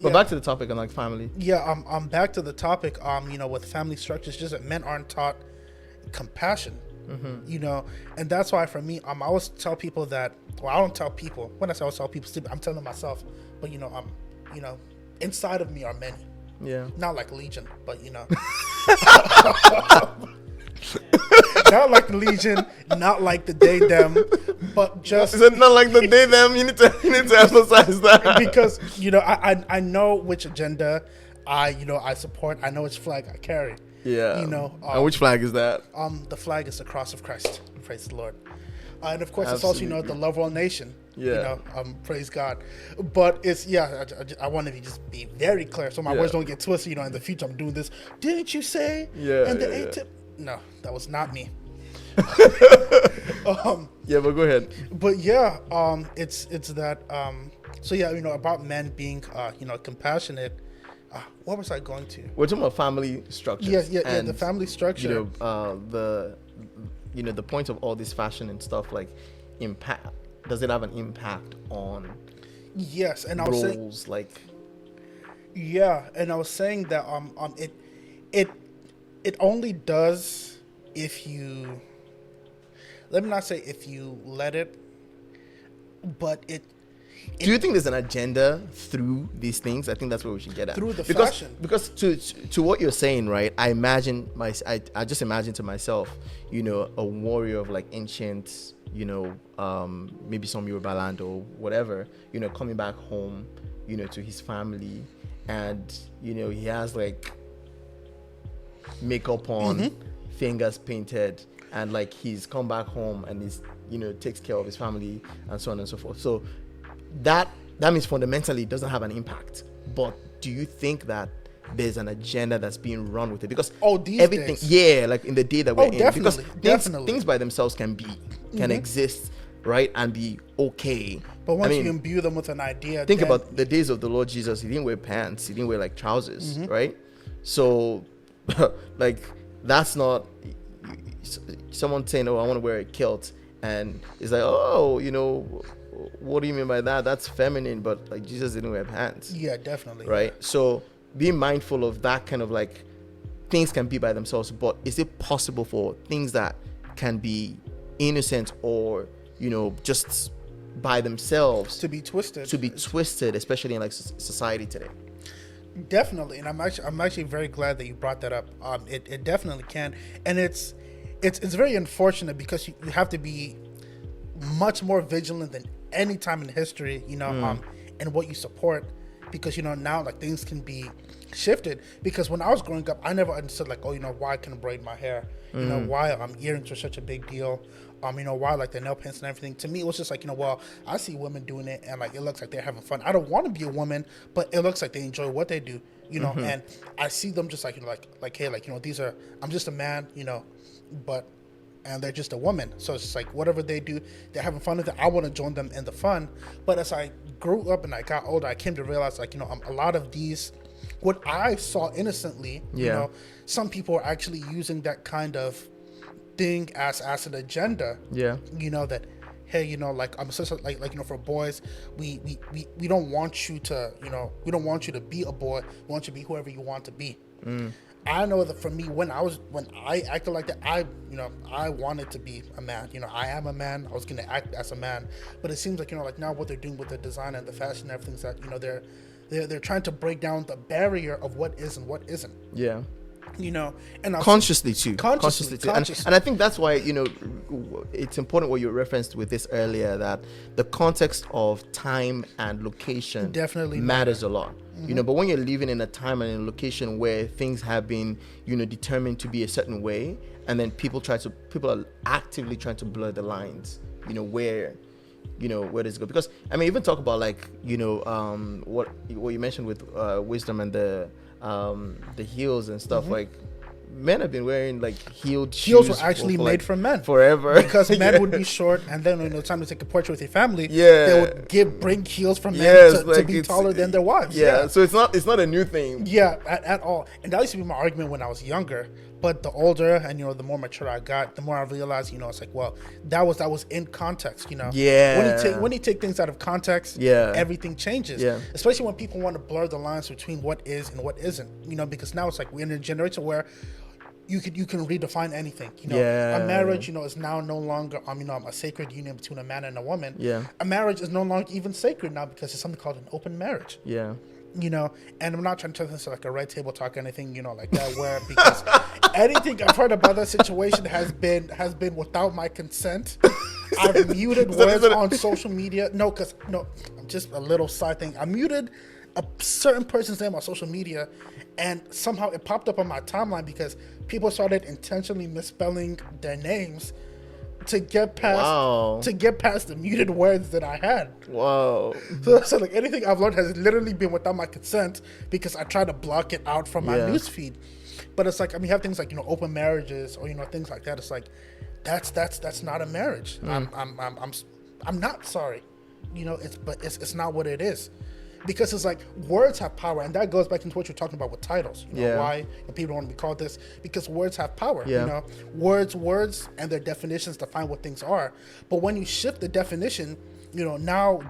But back to the topic on family. Yeah. I'm back to the topic. With family structures, just that men aren't taught compassion. And that's why for me, I always tell people that. Well, I don't tell people. When I say I always tell people, I'm telling myself. But inside of me are many. Yeah. Not like Legion, but not like Legion, not like the they them, but just. Is it not like the they them? You need to emphasize that, because I know which agenda I support. I know which flag I carry. Yeah. And which flag is that? The flag is the cross of Christ. Praise the Lord. And of course, Absolutely. it's also the love of all nation. Yeah. Praise God. But it's I want to just be very clear, so my words don't get twisted. In the future, I'm doing this. Didn't you say? Yeah. And the A-tip. No, that was not me. Yeah, but go ahead. But it's that. About men being compassionate. What was I going to? We're talking about family structures. Yeah. And the family structure. The point of all this fashion and stuff, impact. Does it have an impact on? Yes, and roles, I was saying. Yeah, and I was saying that it only does if you. Let me not say if you let it, but it. Do you think there's an agenda through these things? I think that's what we should get at. Through the fashion. Because to what you're saying, right? I just imagine to myself, a warrior of ancient, maybe some Yoruba land or whatever, coming back home, to his family, and he has makeup on, fingers painted, and he's come back home and he's takes care of his family and so on and so forth. So that means fundamentally it doesn't have an impact. But do you think that there's an agenda that's being run with it? Because everything days. In the day that we're in, definitely, because things by themselves can exist, right, and be okay. But once you imbue them with an idea, think about the days of the Lord Jesus. He didn't wear pants, he didn't wear trousers, right? So that's not someone saying, I want to wear a kilt, and it's what do you mean by that? That's feminine, but Jesus didn't wear pants. Yeah, definitely. Right? So be mindful of that kind of things can be by themselves, but is it possible for things that can be innocent or, just by themselves to be twisted, especially in society today? Definitely. And I'm actually very glad that you brought that up. It definitely can. And it's very unfortunate because you have to be much more vigilant than any time in history, and what you support, because now things can be shifted. Because when I was growing up, I never understood why I can braid my hair, why earrings are such a big deal, why the nail paints and everything. To me, it was just I see women doing it and it looks like they're having fun. I don't want to be a woman, but it looks like they enjoy what they do. you know, and I see them just like, you know, like, hey, like, you know, I'm just a man, you know, and they're just a woman. So it's just like whatever they do, they're having fun with it. I want to join them in the fun. But as I grew up and I got older, I came to realize, like, you know, a lot of these, what I saw innocently, you know, some people are actually using that kind of thing as an agenda. Yeah. You know, that, hey, you know, like, I'm so like, you know, for boys, we don't want you to, you know, we don't want you to be a boy. We want you to be whoever you want to be. I know that for me, when I acted like that, I wanted to be a man. You know, I am a man. I was going to act as a man. But it seems like, you know, like now what they're doing with the design and the fashion and everything is that, you know, they're trying to break down the barrier of what is and what isn't. Yeah. You know, and consciously too. And I think that's why, you know, it's important what you referenced with this earlier, that the context of time and location definitely matters a lot. You know, but when you're living in a time and in a location where things have been, you know, determined to be a certain way, and then people are actively trying to blur the lines, you know, where does it go? Because I mean, even talk about, like, you know, what you mentioned with wisdom and the heels and stuff, like, men have been wearing, like, heels were actually made like, for men forever, because men would be short, and then when it's time to take a portrait with your family, they would bring heels from men to be taller than their wives. So it's not a new thing at all. And that used to be my argument when I was younger, but the older and, you know, the more mature I got, the more I realized, you know, it's like, well, that was in context, you know. When you take things out of context, everything changes. Especially when people want to blur the lines between what is and what isn't, you know, because now it's like we're in a generation where you can redefine anything. You know, a marriage, you know, is now no longer a sacred union between a man and a woman. A marriage is no longer even sacred now because it's something called an open marriage. You know, and I'm not trying to turn this into like a red table talk or anything, you know, like that, where because anything I've heard about that situation has been without my consent. I've muted words on social media. No, just a little side thing. I muted a certain person's name on social media, and somehow it popped up on my timeline because people started intentionally misspelling their names to get past the muted words that I had. Wow. So like anything I've learned has literally been without my consent because I try to block it out from my newsfeed. But it's like, I mean, you have things like, you know, open marriages or, you know, things like that. It's like that's not a marriage. I'm not sorry. You know, it's not what it is. Because it's like words have power, and that goes back into what you're talking about with titles. You know, why people want to be called this? Because words have power. You know, words and their definitions define what things are. But when you shift the definition, you know, now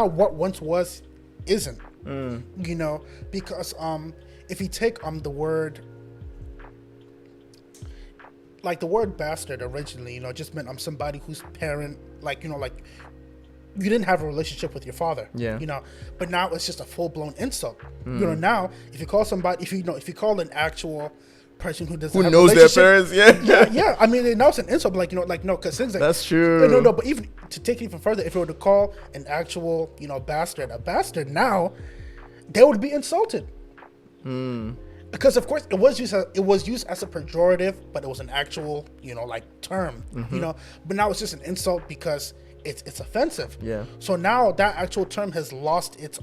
what once was isn't. You know, because if you take the word, like the word bastard originally, you know, just meant somebody whose parent, like, you know, like, you didn't have a relationship with your father, you know, but now it's just a full-blown insult. You know, now if you call somebody, if you call an actual person who knows their parents, I mean, now it's an insult, but like, you know, like, no, because things like that's true. No, but even to take it even further, if you were to call an actual, you know, bastard a bastard now, they would be insulted. Because of course it was used as a pejorative, but it was an actual, you know, like term, you know, but now it's just an insult because it's offensive. So now that actual term has lost its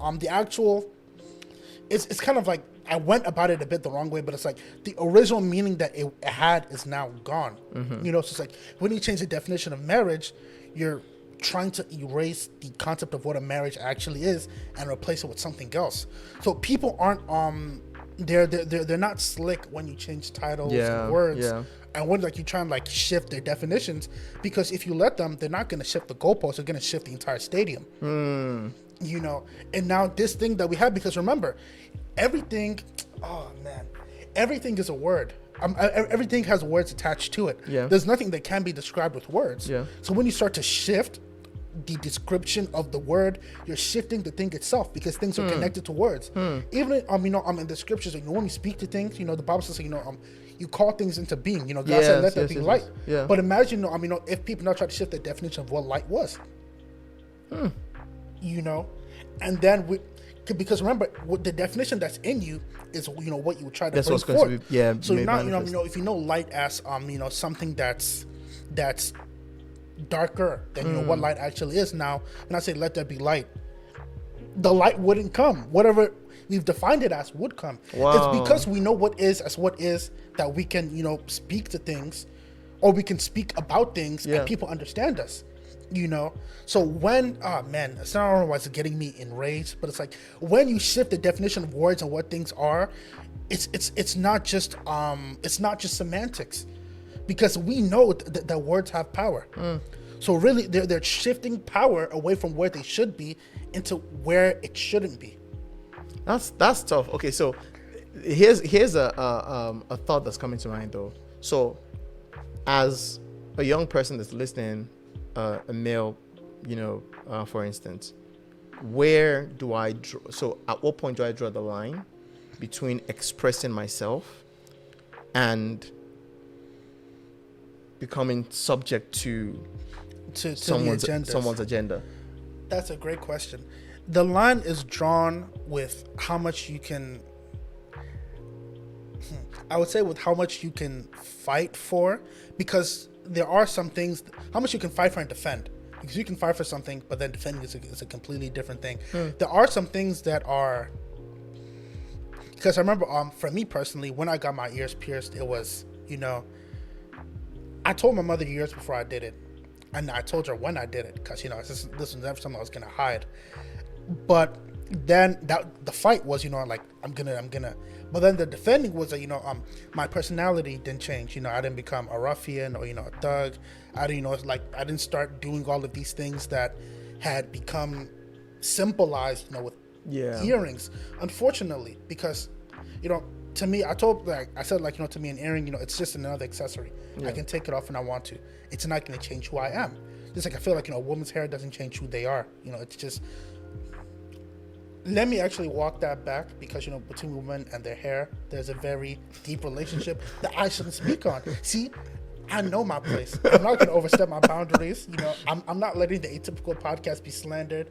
it's kind of like, I went about it a bit the wrong way, but it's like the original meaning that it had is now gone. You know, so it's like when you change the definition of marriage, you're trying to erase the concept of what a marriage actually is and replace it with something else. So people aren't they're not slick when you change titles and words. And when like you try and like shift their definitions, because if you let them, they're not going to shift the goalposts. They're going to shift the entire stadium. You know, and now this thing that we have, because remember, everything is a word. Everything has words attached to it. There's nothing that can be described with words. So when you start to shift the description of the word, you're shifting the thing itself, because things are connected to words. Even in the scriptures, you know, when we speak to things, you know, the Bible says, you know, you call things into being. You know, God said, "Let there be light." But imagine, if people now try to shift the definition of what light was. You know, and then because remember, the definition that's in you is, you know, what you would try to bring forth. So now, you know, if you know light as you know, something that's darker than, you know, what light actually is. Now, when I say let there be light, the light wouldn't come. Whatever we've defined it as would come. Wow. It's because we know what is as what is that we can, you know, speak to things, or we can speak about things, and people understand us. You know, so when it's not otherwise getting me enraged, but it's like when you shift the definition of words and what things are, it's not just semantics, because we know that words have power. So really they're shifting power away from where they should be into where it shouldn't be. That's tough. Okay, so here's a thought that's coming to mind though. So as a young person that's listening, a male, you know, for instance, where do I draw? So at what point do I draw the line between expressing myself and becoming subject to someone's agenda? That's a great question. The line is drawn with how much you can, I would say with how much you can fight for, because there are some things, how much you can fight for and defend. Because you can fight for something, but then defending is a completely different thing. There are some things that are, because I remember for me personally, when I got my ears pierced, it was, you know, I told my mother years before I did it. And I told her when I did it, because, you know, this was never something I was going to hide. But then the fight was, you know, like, I'm gonna. But then the defending was that, you know, my personality didn't change. You know, I didn't become a ruffian or, you know, a thug. I didn't, you know, like, I didn't start doing all of these things that had become symbolized, you know, with earrings. Unfortunately, because, you know, to me, I said, you know, to me, an earring, you know, it's just another accessory. I can take it off when I want to. It's not going to change who I am. Just like I feel like, you know, a woman's hair doesn't change who they are. You know, it's just. Let me actually walk that back, because, you know, between women and their hair, there's a very deep relationship that I shouldn't speak on. See, I know my place. I'm not going to overstep my boundaries. You know, I'm not letting the Atypical Podcast be slandered.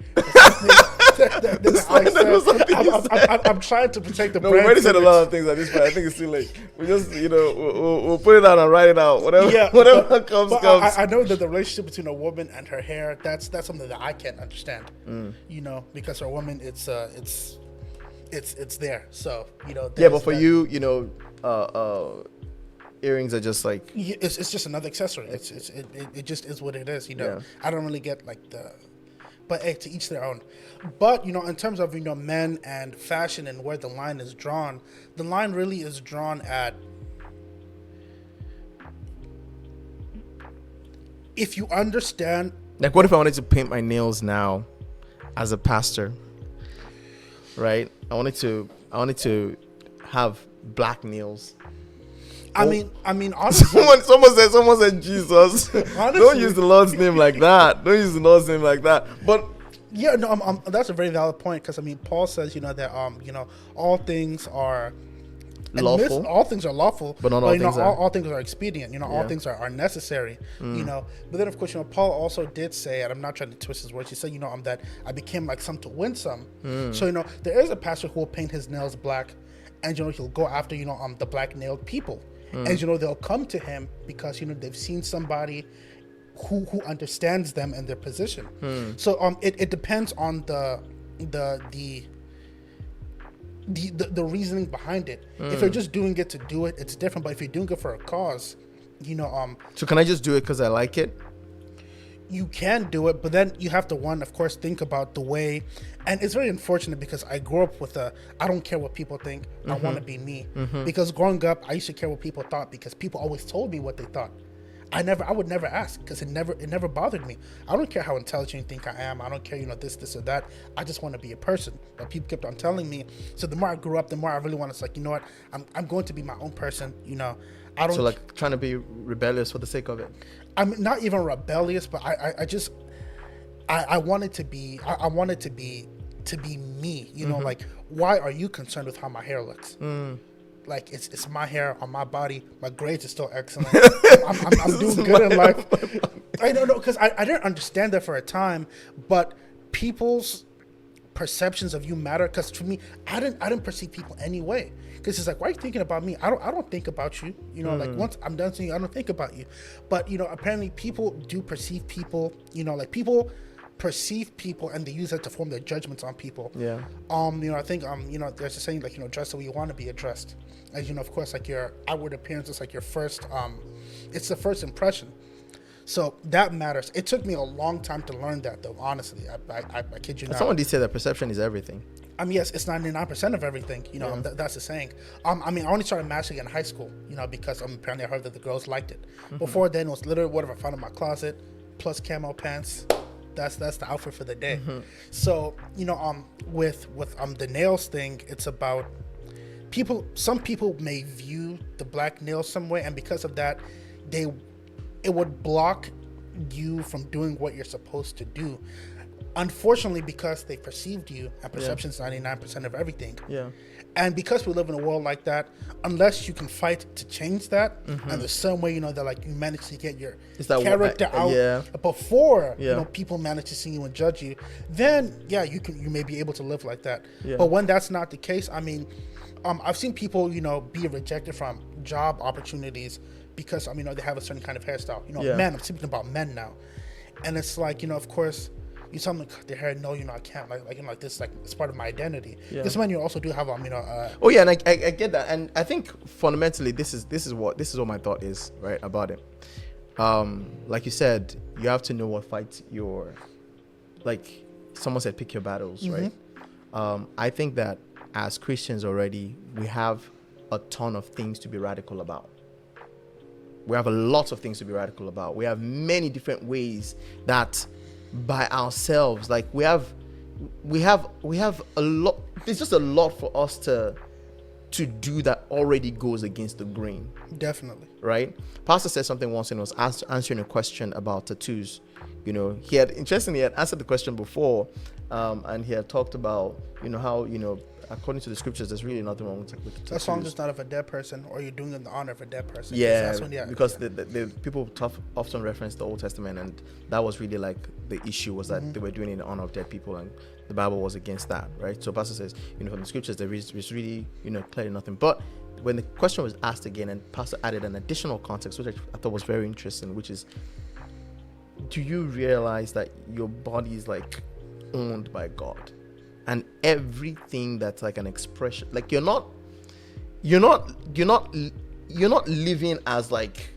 I'm trying to protect the brand. We already said a lot of things at this point. I think it's too late. We just, you know, we'll put it out and write it out. Whatever comes. I know that the relationship between a woman and her hair, that's something that I can't understand. You know, because for a woman, it's there. So, you know. Yeah, but for you, you know, earrings are just like, it's just another accessory. It just is what it is. You know, I don't really get like but hey, to each their own. But, you know, in terms of, you know, men and fashion and where the line is drawn, the line really is drawn at, if you understand. Like, what if I wanted to paint my nails now as a pastor, right? I wanted to have black nails. I mean, honestly, someone said Jesus. Honestly, don't use the Lord's name like that. But yeah, no, that's a very valid point, because I mean, Paul says, you know, that you know, all things are lawful. All things are lawful, but not all things are. All things are expedient. You know, all things are necessary. You know, but then of course, you know, Paul also did say, and I'm not trying to twist his words. He said, you know, that I became like some to win some. So, you know, there is a pastor who will paint his nails black, and, you know, he'll go after, you know, the black nailed people. And, you know, they'll come to him because, you know, they've seen somebody who understands them and their position. So it depends on the reasoning behind it. If you're just doing it to do it, it's different. But if you're doing it for a cause, you know, so can I just do it because I like it? You can do it, but then you have to, one, of course, think about the way. And it's very unfortunate, because I grew up with I don't care what people think. I want to be me. Because growing up, I used to care what people thought, because people always told me what they thought. I would never ask, because it never bothered me. I don't care how intelligent you think I am. I don't care, you know, this or that. I just want to be a person. But people kept on telling me. So the more I grew up, the more I really wanted to, like, you know what, I'm going to be my own person. You know, I don't. So like trying to be rebellious for the sake of it. I'm not even rebellious, but I wanted to be. I wanted to be me. You know, like, why are you concerned with how my hair looks? Like, it's my hair on my body. My grades are still excellent. I'm doing good in life. I don't know, because I didn't understand that for a time, but people's perceptions of you matter. Because for me, I didn't perceive people anyway. Because it's like, why are you thinking about me? I don't think about you. You know, like, once I'm done seeing you, I don't think about you. But, you know, apparently people do perceive people. You know, like, people perceive people and they use it to form their judgments on people. Yeah. I think there's a saying like, dress the way you want to be addressed. As of course, like your outward appearance is like your first it's the first impression. So that matters. It took me a long time to learn that, though, honestly. I kid you not. Someone did say that perception is everything. Yes, it's 99% of everything. That's the saying. I only started mastering in high school, because apparently I heard that the girls liked it. Before then, it was literally whatever I found in my closet, plus camo pants. That's the outfit for the day. So, with the nails thing, it's about some people may view the black nails some way, and because of that, it would block you from doing what you're supposed to do. Unfortunately, because they perceived you, and perception is 99% of everything. Yeah. And because we live in a world like that, unless you can fight to change that, and there's some way, that like you manage to get your character out before people manage to see you and judge you, then you may be able to live like that. Yeah. But when that's not the case, I've seen people, be rejected from job opportunities because they have a certain kind of hairstyle. Men, I'm speaking about men now. And it's like, of course, you tell them their hair, no, I can't. Like this, like it's part of my identity. Yeah. This man, you also do have, and I get that, and I think fundamentally, this is what my thought is, right, about it. Like you said, you have to know what fight you're. Like someone said, pick your battles, right? I think that as Christians already, we have a ton of things to be radical about. We have a lot of things to be radical about. We have many different ways that. By ourselves, like we have a lot. There's just a lot for us to do that already goes against the grain. Definitely. Right. Pastor said something once and was answering a question about tattoos. He had answered the question before, and he had talked about how according to the scriptures, there's really nothing wrong with tattoos. As long as it's not of a dead person, or you're doing it in the honor of a dead person. Yeah, because the people often reference the Old Testament, and that was really like the issue was that they were doing it in the honor of dead people, and the Bible was against that, right? So Pastor says, from the scriptures, there is really, clearly nothing. But when the question was asked again, and Pastor added an additional context, which I thought was very interesting, which is, do you realize that your body is like owned by God? And everything that's like an expression, like you're not living as like.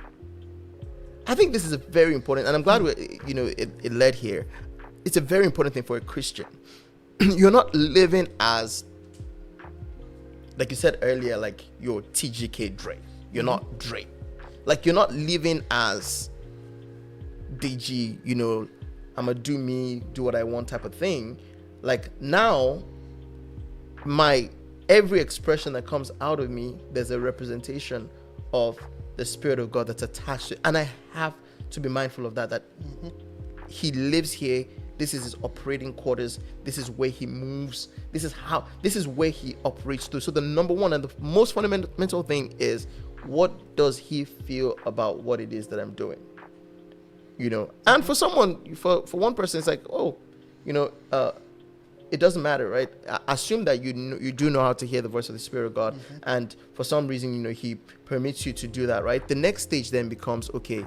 I think this is a very important, and I'm glad it led here. It's a very important thing for a Christian. You're not living as, like you said earlier, like you're TGK Dre. You're not Dre. Like you're not living as Deji. I'm gonna do me, do what I want type of thing. Like now, my every expression that comes out of me, there's a representation of the Spirit of God that's attached to it. And I have to be mindful of that He lives here. This is his operating quarters. This is where he moves. This is where he operates through. So the number one and the most fundamental thing is, what does he feel about what it is that I'm doing? And for someone, for one person, it's like, it doesn't matter, right? Assume that you do know how to hear the voice of the Spirit of God, and for some reason, he permits you to do that, right? The next stage then becomes, okay,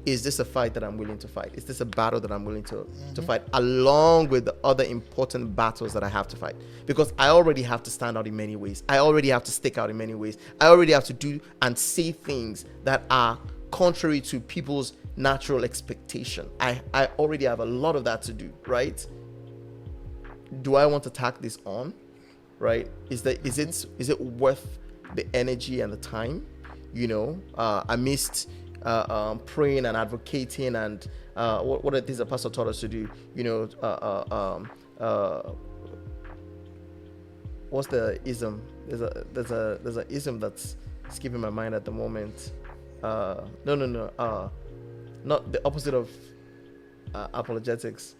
is this a fight that I'm willing to fight? Is this a battle that I'm willing to fight, along with the other important battles that I have to fight? Because I already have to stand out in many ways. I already have to stick out in many ways. I already have to do and say things that are contrary to people's natural expectation. I already have a lot of that to do, right? Do I want to tack this on, right? Is it worth the energy and the time? Amidst praying and advocating and what are things the pastor taught us to do? What's the ism? There's a ism that's skipping my mind at the moment. Not the opposite of apologetics.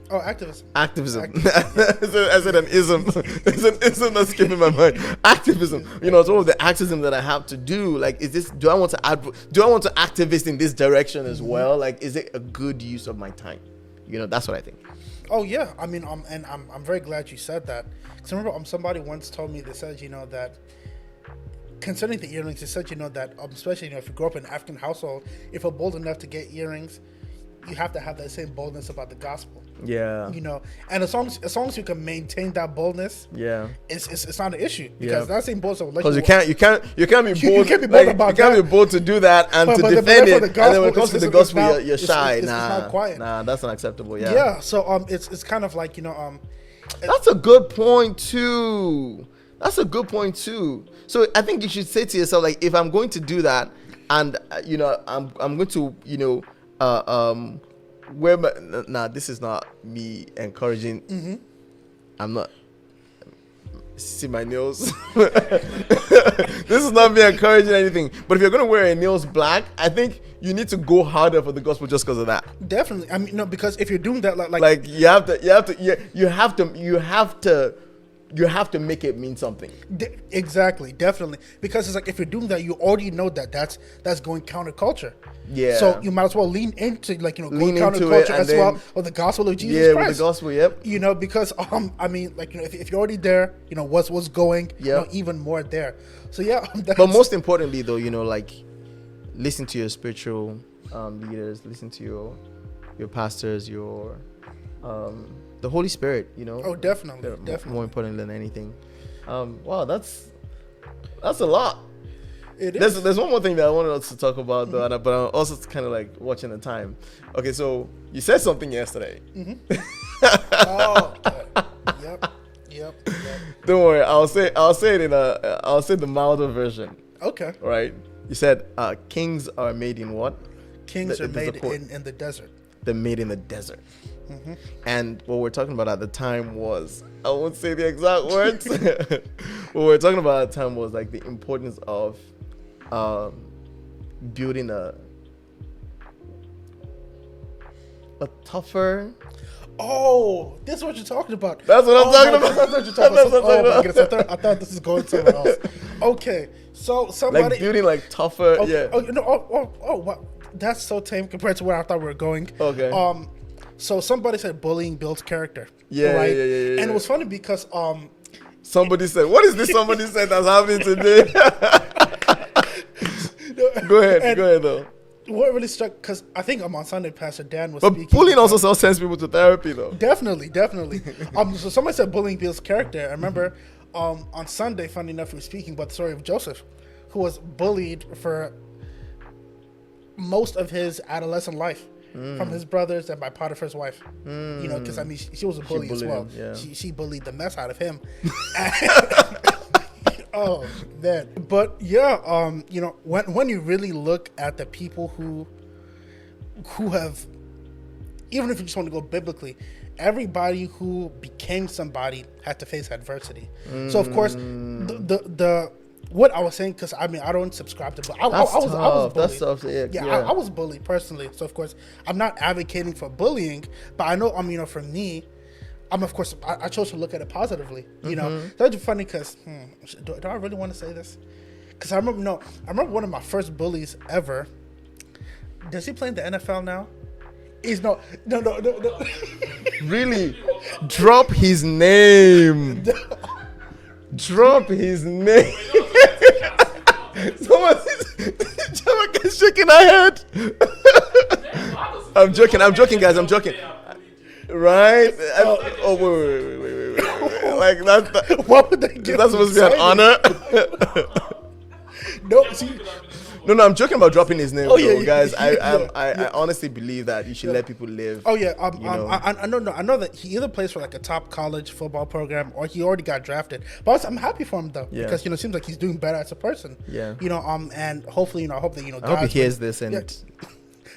Oh, activism. Activism. I said an ism. It's an ism that's skipping my mind. Activism. It's all of the activism that I have to do. Like, do I want to activist in this direction as well? Like, is it a good use of my time? That's what I think. Oh yeah. And I'm very glad you said that. Because I remember somebody once told me, they said, that concerning the earrings, they said, that especially if you grow up in an African household, if you're bold enough to get earrings, you have to have that same boldness about the gospel. Yeah. You know, and as long as you can maintain that boldness, it's not an issue, because that same boldness. Because you can't be bold. You can't be bold about you can't be bold to do that and to defend it. And then when it comes to the gospel, you're shy. It's not quiet. Nah, that's unacceptable. Yeah. Yeah. So it's kind of like, you know, that's a good point too. So I think you should say to yourself, like, if I'm going to do that, and you know, I'm going to, you know, where this is not me encouraging. Mm-hmm. I'm not. See my nails. This is not me encouraging anything. But if you're gonna wear your nails black, I think you need to go harder for the gospel just because of that. Definitely. I mean, no, because if you're doing that, like you have to make it mean something. Exactly, definitely. Because it's like, if you're doing that, you already know that that's going counterculture. Yeah. So you might as well lean into, like, you know, going counterculture as well, or the gospel of Jesus Christ. With the gospel, yep. You know, because I mean, like, you know, if you're already there, you know, what's going, you know, even more there. So yeah. But most importantly, though, you know, like, listen to your spiritual leaders, listen to your pastors, your the Holy Spirit, you know. Oh, definitely. More important than anything. Wow, that's a lot. It is. There's one more thing that I wanted us to talk about, though, but I'm also kind of like watching the time. Okay, so you said something yesterday. Mm-hmm. Oh, okay. Yep. Don't worry, I'll say it I'll say the milder version. Okay. Right? You said kings are made in what? Kings are made in the desert. They're made in the desert. Mm-hmm. And what we're talking about at the time was, I won't say the exact words. What we're talking about at the time was like the importance of building a tougher. Oh, this is what you're talking about. That's what I'm talking about. That's what you're talking about. Oh my goodness, I thought this was going somewhere else. Okay, so somebody like building like tougher. Okay, wow, that's so tame compared to where I thought we were going. Okay. So somebody said bullying builds character. Yeah, right? Yeah. And it was funny because somebody said, what is this somebody said that's happening today? Go ahead though. What really struck, because I think on Sunday Pastor Dan was speaking. But bullying also sends people to therapy though. Definitely. So somebody said bullying builds character. I remember on Sunday, funny enough, we were speaking about the story of Joseph, who was bullied for most of his adolescent life. From his brothers and by Potiphar's wife, you know, because I mean, she was a bully as well. She bullied the mess out of him. Oh man, but yeah, you know, when you really look at the people who have, even if you just want to go biblically, everybody who became somebody had to face adversity. So of course, the what I was saying, because I mean, I don't subscribe to, but I was bullied. That's tough. I was bullied personally. So of course, I'm not advocating for bullying, but I know, you know, for me, of course, I chose to look at it positively. You know, that's funny because do I really want to say this? Because I remember one of my first bullies ever. Does he play in the NFL now? He's no. Really? Drop his name. Drop his name. Someone's shaking her head. I'm joking, guys. I'm joking. Right? Wait. Like that's what would they give? That's supposed to be an honor. No, I'm joking about dropping his name, guys. I honestly believe that you should let people live. Oh yeah, I know that he either plays for like a top college football program or he already got drafted. But I'm happy for him though, because you know, it seems like he's doing better as a person. Yeah. You know, and hopefully, you know, I hope that, you know, I hope he hears this and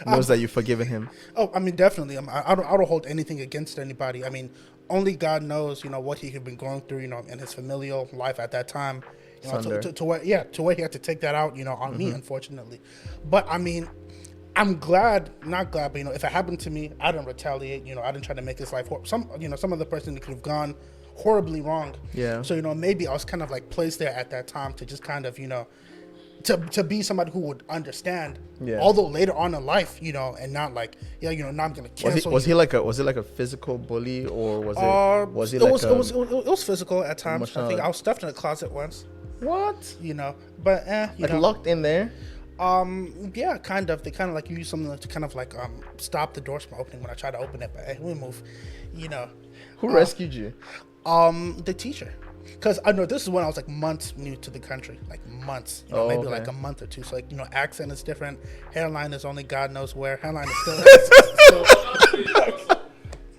knows that you've forgiven him. Oh, I mean, definitely. I don't hold anything against anybody. I mean, only God knows, you know, what he had been going through, you know, in his familial life at that time. You know, to where he had to take that out, you know, on me, unfortunately. But I mean, I'm not glad, but you know, if it happened to me, I didn't retaliate. You know, I didn't try to make his life some other person could have gone horribly wrong. Yeah. So you know, maybe I was kind of like placed there at that time to just kind of, you know, to be somebody who would understand. Yeah. Although later on in life, you know, and not like, you know, now I'm gonna cancel. Was it like a physical bully, or was it physical at times. I think I was stuffed in a closet once. What? You know, but you like know, locked in there. Yeah, kind of. They kind of like use something to kind of like stop the doors from opening when I try to open it. But hey, we move, you know. Who rescued you? The teacher. Because I know this is when I was like months new to the country, like months, you know, maybe okay. like a month or two. So like, you know, accent is different. Hairline is only God knows where. Hairline is still.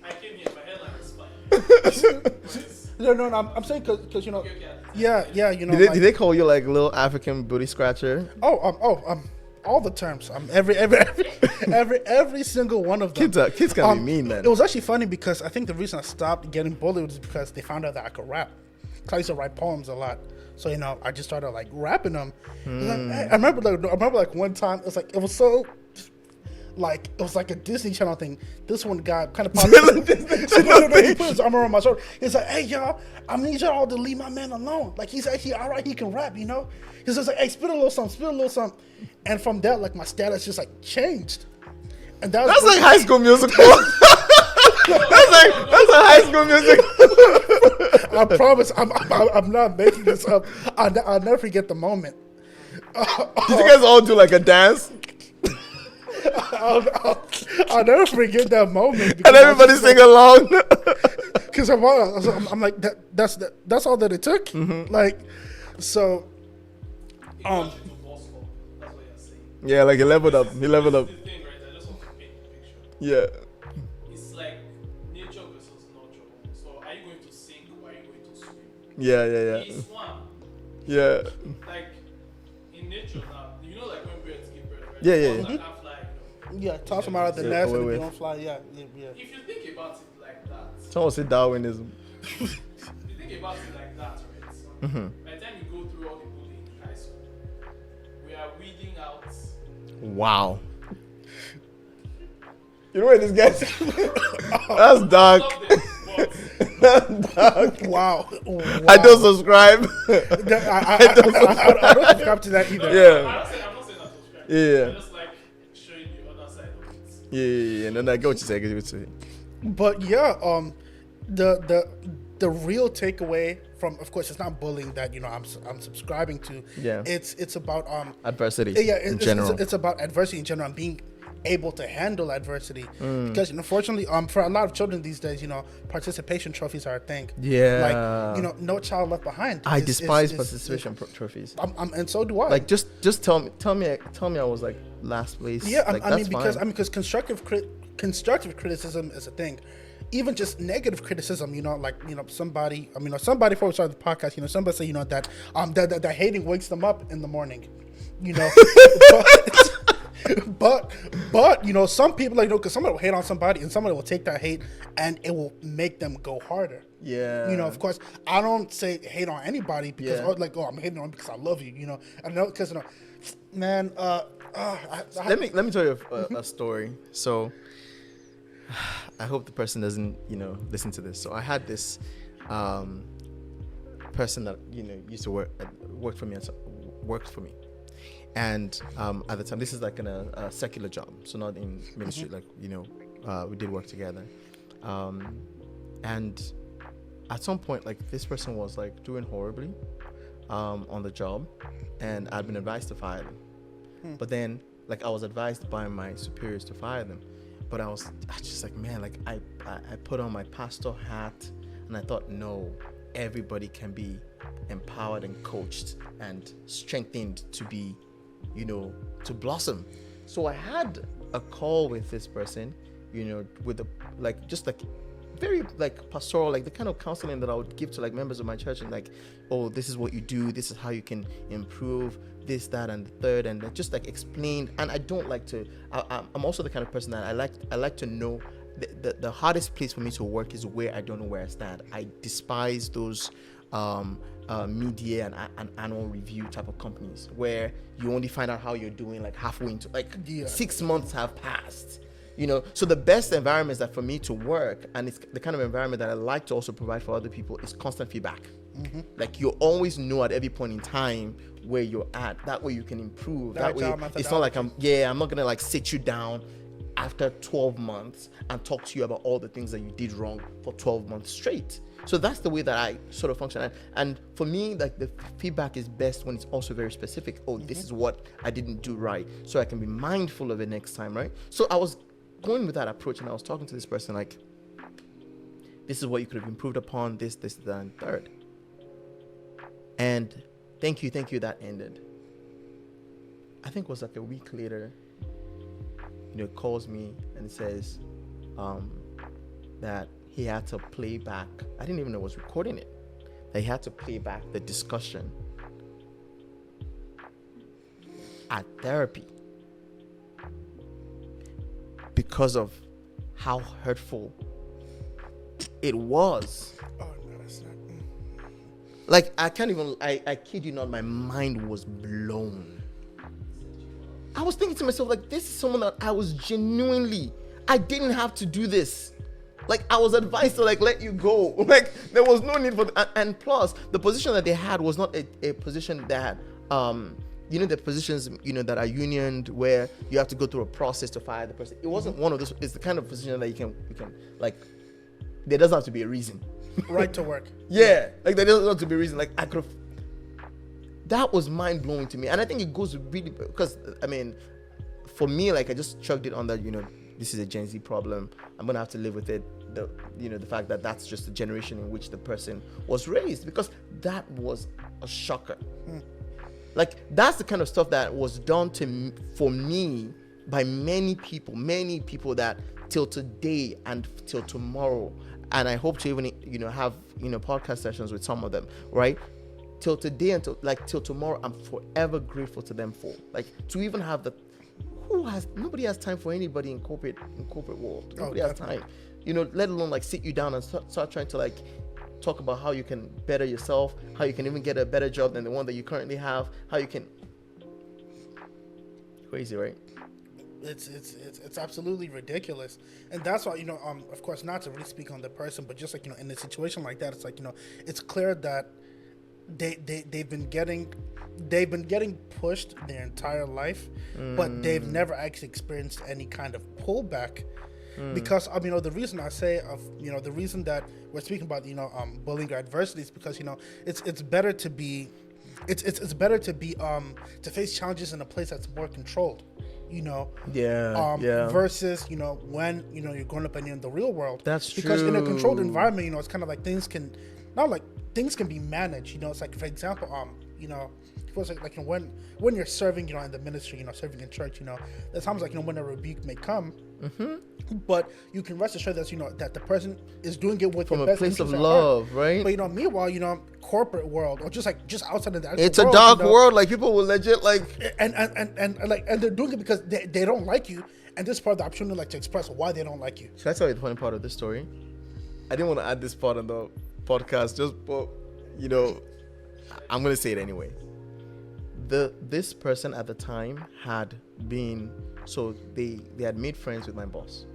I came here, my hairline is fine. No, I'm saying because you know, yeah, you know. Did they call you like little African booty scratcher? All the terms. Every single one of them. Kids can be mean, man. It was actually funny because I think the reason I stopped getting bullied was because they found out that I could rap. Cause I used to write poems a lot, so you know I just started like rapping them. I remember like one time it was so. Like it was like a Disney Channel thing. This one guy kind of popped up. He put his arm around my shoulder. He's like, "Hey y'all, I need y'all to leave my man alone. Like he's actually all right. He can rap, you know." He's just like, "Hey, spit a little something." And from that, like my status just like changed. And that's like High School Musical. that's a High School Musical. I promise, I'm not making this up. I'll never forget the moment. Did you guys all do like a dance? I'll never forget that moment. And everybody sing along. Because I'm like that's all that it took. Mm-hmm. Like so. Yeah, like he leveled up. The thing, right? I just want to paint the picture. Yeah. It's like nature versus nurture. So are you going to sink or are you going to swim? Yeah. He swam. Yeah. Like in nature now, you know, like when birds give birth, right? Yeah. Birds that can't fly, you know. Yeah, toss them out of the nest and if they don't fly. Yeah. If you think about it like that, Someone say Darwinism. if you think about it like that, right? Mm-hmm. By the time you go through all the bullying in high school, we are weeding out. Wow. You know what this guy's? That's dark. That's dark. Wow. I don't subscribe. I don't subscribe to that either. Yeah. I'm not saying I subscribe. Yeah. I just like showing the other side of it. Yeah. No, I get what you're saying. But yeah, the real takeaway from, of course, it's not bullying that, you know, I'm subscribing to. Yeah. It's about adversity. Yeah, in general. It's about adversity in general and being able to handle adversity. Because unfortunately, for a lot of children these days, you know, participation trophies are a thing. Yeah. Like, you know, no child left behind. I despise participation trophies. And so do I. Like just tell me I was like last place. Yeah, like, because constructive criticism is a thing. Even just negative criticism, you know, like, you know, somebody before we started the podcast, you know, somebody say, you know, that hating wakes them up in the morning, you know. but you know, some people, like, you know, because somebody will hate on somebody and somebody will take that hate and it will make them go harder. Yeah. You know, of course, I don't say hate on anybody because I'm hating on because I love you, you know. I know because, you know, man. Let me tell you a story. So I hope the person doesn't, you know, listen to this. So I had this person that, you know, used to worked for me, and at the time, this is like in a secular job, so not in ministry. Like, you know, we did work together, and at some point, like, this person was like doing horribly on the job, and I'd been advised to fire them, but then, like, I was advised by my superiors to fire them. But I was just like, man, like I put on my pastor hat and I thought, no, everybody can be empowered and coached and strengthened to be, you know, to blossom. So I had a call with this person, you know, with the, like, just like very like pastoral, like the kind of counseling that I would give to like members of my church, and like, oh, this is what you do, this is how you can improve this, that, and the third, and just like explained. And I don't like to, I'm also the kind of person that I like to know the hardest place for me to work is where I don't know where I stand. I despise those media and annual review type of companies where you only find out how you're doing like halfway into, like, 6 months have passed. You know, so the best environments that for me to work, and it's the kind of environment that I like to also provide for other people, is constant feedback. Like, you always know at every point in time where you're at. That way you can improve. That way it's not like I'm not gonna like sit you down after 12 months and talk to you about all the things that you did wrong for 12 months straight. So that's the way that I sort of function. And for me, like, the feedback is best when it's also very specific. Oh, this is what I didn't do right, so I can be mindful of it next time, right? So I was going with that approach, and I was talking to this person like, this is what you could have improved upon, this, that, and third. And thank you, that ended. I think it was like a week later, calls me and says that he had to play back. I didn't even know I was recording it. That he had to play back the discussion at therapy because of how hurtful it was. Oh no, that's not. Like, I can't even. I kid you not. My mind was blown. I was thinking to myself, like, this is someone that I was genuinely. I didn't have to do this. Like, I was advised to, like, let you go. Like, there was no need for and plus, the position that they had was not a position that, the positions, that are unioned where you have to go through a process to fire the person. It wasn't one of those. It's the kind of position that you can, like, there doesn't have to be a reason. Right to work. Yeah. Like, there doesn't have to be a reason. Like, I could have. That was mind blowing to me. And I think it goes really, because, I mean, for me, like, I just chugged it on that, this is a Gen Z problem. I'm gonna have to live with it. The fact that that's just the generation in which the person was raised, because that was a shocker. Like, that's the kind of stuff that was done for me by many people that till today and till tomorrow, and I hope to even have podcast sessions with some of them, right? Till today and till tomorrow, I'm forever grateful to them for, like, to even have the. Nobody has time for anybody in corporate world. Nobody has time, let alone like sit you down and start trying to like talk about how you can better yourself, how you can even get a better job than the one that you currently have, how you can. Crazy, right? It's absolutely ridiculous, and that's why of course, not to really speak on the person, but just like in a situation like that, it's like it's clear that they've been getting pushed their entire life, but they've never actually experienced any kind of pullback. Because the reason I say the reason that we're speaking about bullying or adversity is because it's better to be it's better to be to face challenges in a place that's more controlled. Versus when you're growing up in the real world. That's true. Because in a controlled environment, it's kind of like things can be managed. It's like, for example, like when you're serving, in the ministry, serving in church, there's times like when a rebuke may come, but you can rest assured that that the person is doing it with from the a best place of interest at love, heart. right? But meanwhile, corporate world or just outside of the actual it's world, a dark world. Like, people will legit like and they're doing it because they don't like you, and this is part of the opportunity like to express why they don't like you. Should I tell you the funny part of this story? I didn't want to add this part on the podcast, but I'm gonna say it anyway. This person at the time had been, so they had made friends with my boss.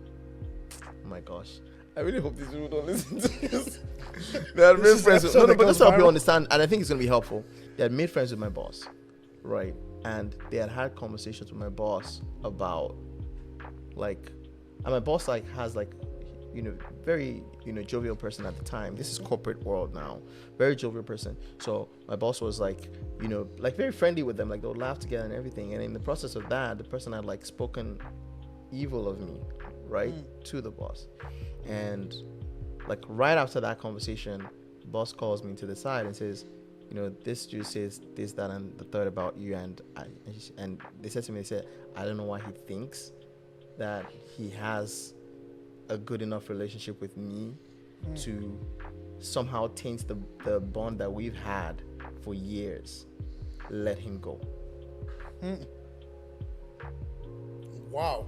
Oh my gosh, I really hope these people don't listen to this. They had made friends with, but just to help you understand, and I think it's gonna be helpful. They had made friends with my boss, right? And they had conversations with my boss about like, and my boss like has like, very jovial person at the time. This is corporate world now, very jovial person. So my boss was like, like very friendly with them, like they would laugh together and everything. And in the process of that, the person had like spoken evil of me, right, to the boss. And like right after that conversation, boss calls me to the side and says, this Jew says this, that, and the third about you. And they said to me, they said, I don't know why he thinks that he has a good enough relationship with me to somehow taint the bond that we've had for years. Let him go. Wow.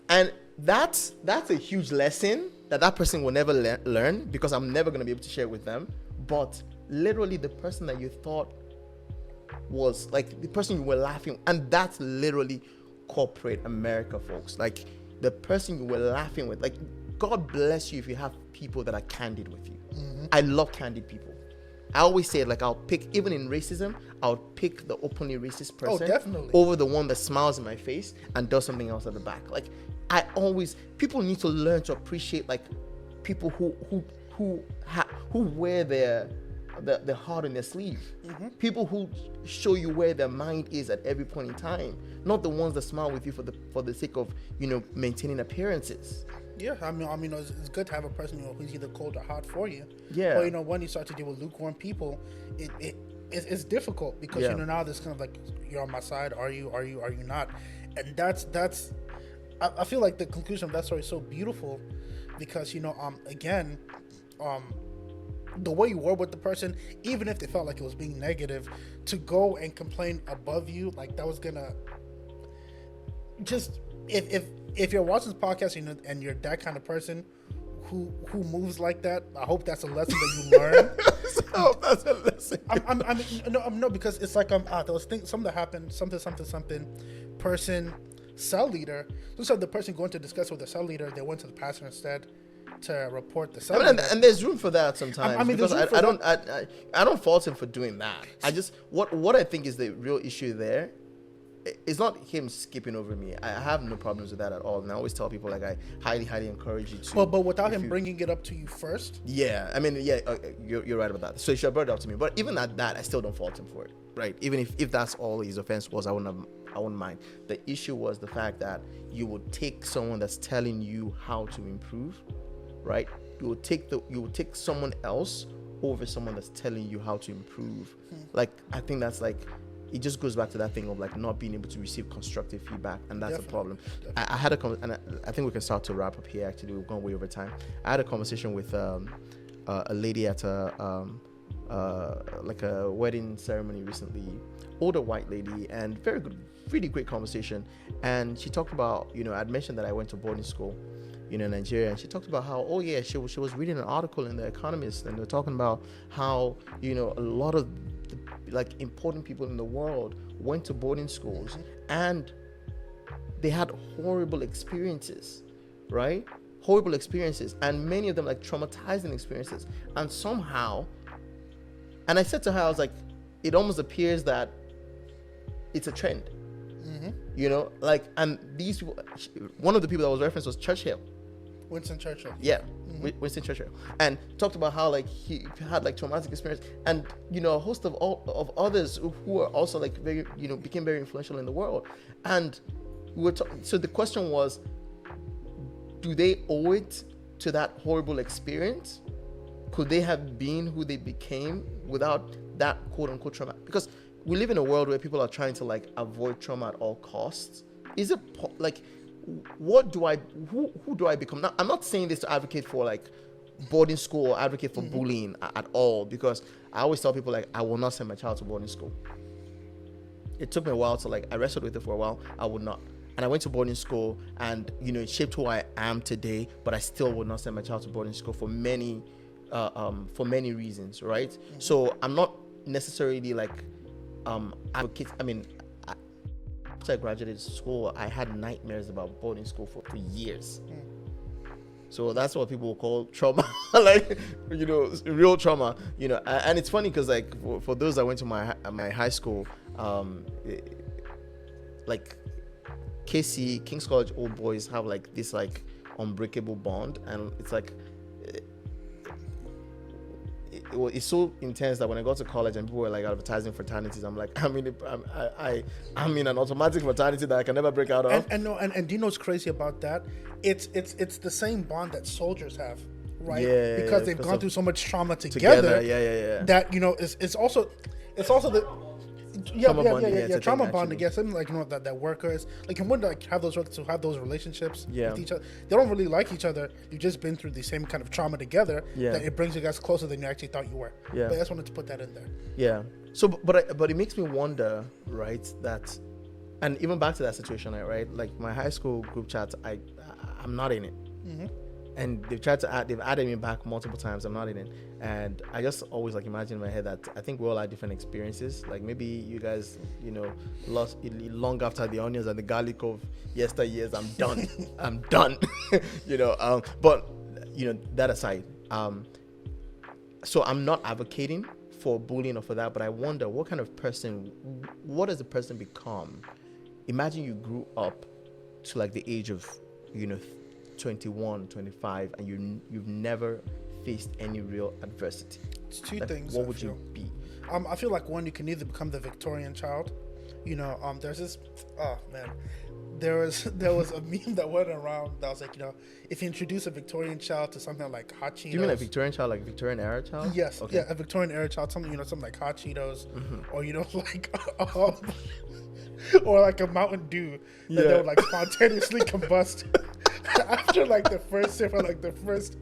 And that's a huge lesson that person will never learn, because I'm never going to be able to share it with them. But literally the person that you thought was like the person you were laughing, and that's literally corporate America, folks. Like, the person you were laughing with, like, God bless you if you have people that are candid with you. I love candid people. I always say, like, I'll pick, even in racism, I'll pick the openly racist person definitely. over the one that smiles in my face and does something else at the back. Like, people need to learn to appreciate, like, people who wear their heart in their sleeve. People who show you where their mind is at every point in time, not the ones that smile with you for the sake of, you know, maintaining appearances. Yeah, I mean, it's good to have a person, you know, who's either cold or hot for you. Yeah. But, you know, when you start to deal with lukewarm people, it's difficult because, you know, now there's kind of like, you're on my side, are you not? And that's I feel like the conclusion of that story is so beautiful because, you know, again, the way you were with the person, even if they felt like it was being negative, to go and complain above you, like, that was gonna just, if you're watching this podcast, you know, and you're that kind of person who moves like that, I hope that's a lesson that you learn. I hope that's a lesson. No, because it's like there was something that happened, something person, cell leader. So the person going to discuss with the cell leader, they went to the pastor instead to report the cell leader. And there's room for that sometimes. I mean, because I don't fault him for doing that. I just what I think is the real issue there. It's not him skipping over me. I have no problems with that at all. And I always tell people, like, I highly encourage you to. But without him bringing it up to you first. Yeah, I mean, yeah, you're right about that. So he should have brought it up to me. But even at that, I still don't fault him for it, right? Even if that's all his offense was, I wouldn't mind. The issue was the fact that you would take someone that's telling you how to improve, right? You would take someone else over someone that's telling you how to improve. Like, I think that's like. It just goes back to that thing of, like, not being able to receive constructive feedback, and that's a problem. I had and I think we can start to wrap up here. Actually, we've gone way over time. I had a conversation with a lady at like a wedding ceremony recently, older white lady, and very good, really great conversation. And she talked about, you know, I'd mentioned that I went to boarding school, you know, in Nigeria, and she talked about how, oh yeah, she was reading an article in The Economist, and they're talking about how, you know, a lot of like important people in the world went to boarding schools and they had horrible experiences, right? Horrible experiences, and many of them like traumatizing experiences. And somehow, and I said to her, I was like, it almost appears that it's a trend, you know, like, and these people, one of the people that was referenced was Churchill. Winston Churchill. Yeah, Winston Churchill, and talked about how, like, he had like traumatic experience, and, you know, a host of others who are also like very, you know, became very influential in the world. And so the question was, do they owe it to that horrible experience? Could they have been who they became without that quote unquote trauma? Because we live in a world where people are trying to like avoid trauma at all costs. Is it like, who do I become? Now, I'm not saying this to advocate for like boarding school or advocate for bullying at all, because I always tell people, like, I will not send my child to boarding school. It took me a while to, like, I wrestled with it for a while. I would not. And I went to boarding school, and, you know, it shaped who I am today, but I still would not send my child to boarding school for many reasons, right? So I'm not necessarily like advocate. I mean, after I graduated school, I had nightmares about boarding school for years. So that's what people call trauma, like, you know, real trauma, you know. And it's funny because, like, for those that went to my high school, like KC, King's College Old Boys, have like this like unbreakable bond, and it's like it's so intense that when I got to college and people were like advertising fraternities, I'm like, I'm in an automatic fraternity that I can never break out of. And do you know what's crazy about that? It's the same bond that soldiers have, right? Yeah, because they've gone through so much trauma together. Yeah. That, you know, it's also the trauma bonding. Yeah, something like, you know, that workers, like, you wouldn't like have those relationships with each other. They don't really like each other. You've just been through the same kind of trauma together. That it brings you guys closer than you actually thought you were. But I just wanted to put that in there. Yeah. So, but it makes me wonder, right? That, and even back to that situation, right? Like my high school group chat, I'm not in it. And they've added me back multiple times. I'm not in it. And I just always like imagine in my head that I think we all had different experiences. Like maybe you guys, you know, lost long after the onions and the garlic of yesteryears. I'm done. I'm done. You know, but, you know, that aside, so I'm not advocating for bullying or for that, but I wonder what kind of person, what does the person become? Imagine you grew up to like the age of, 21, 25, and you've never faced any real adversity. It's two things. What would you be? I feel like one, you can either become the Victorian child. There's this. Oh man, there was a meme that went around that was like, if you introduce a Victorian child to something like hot Cheetos. Do you mean a Victorian child, like Victorian era child? Yes. Okay. Yeah, a Victorian era child. Something like hot Cheetos, or like. Or like a Mountain Dew that they would like spontaneously combust after like the first sip or like the first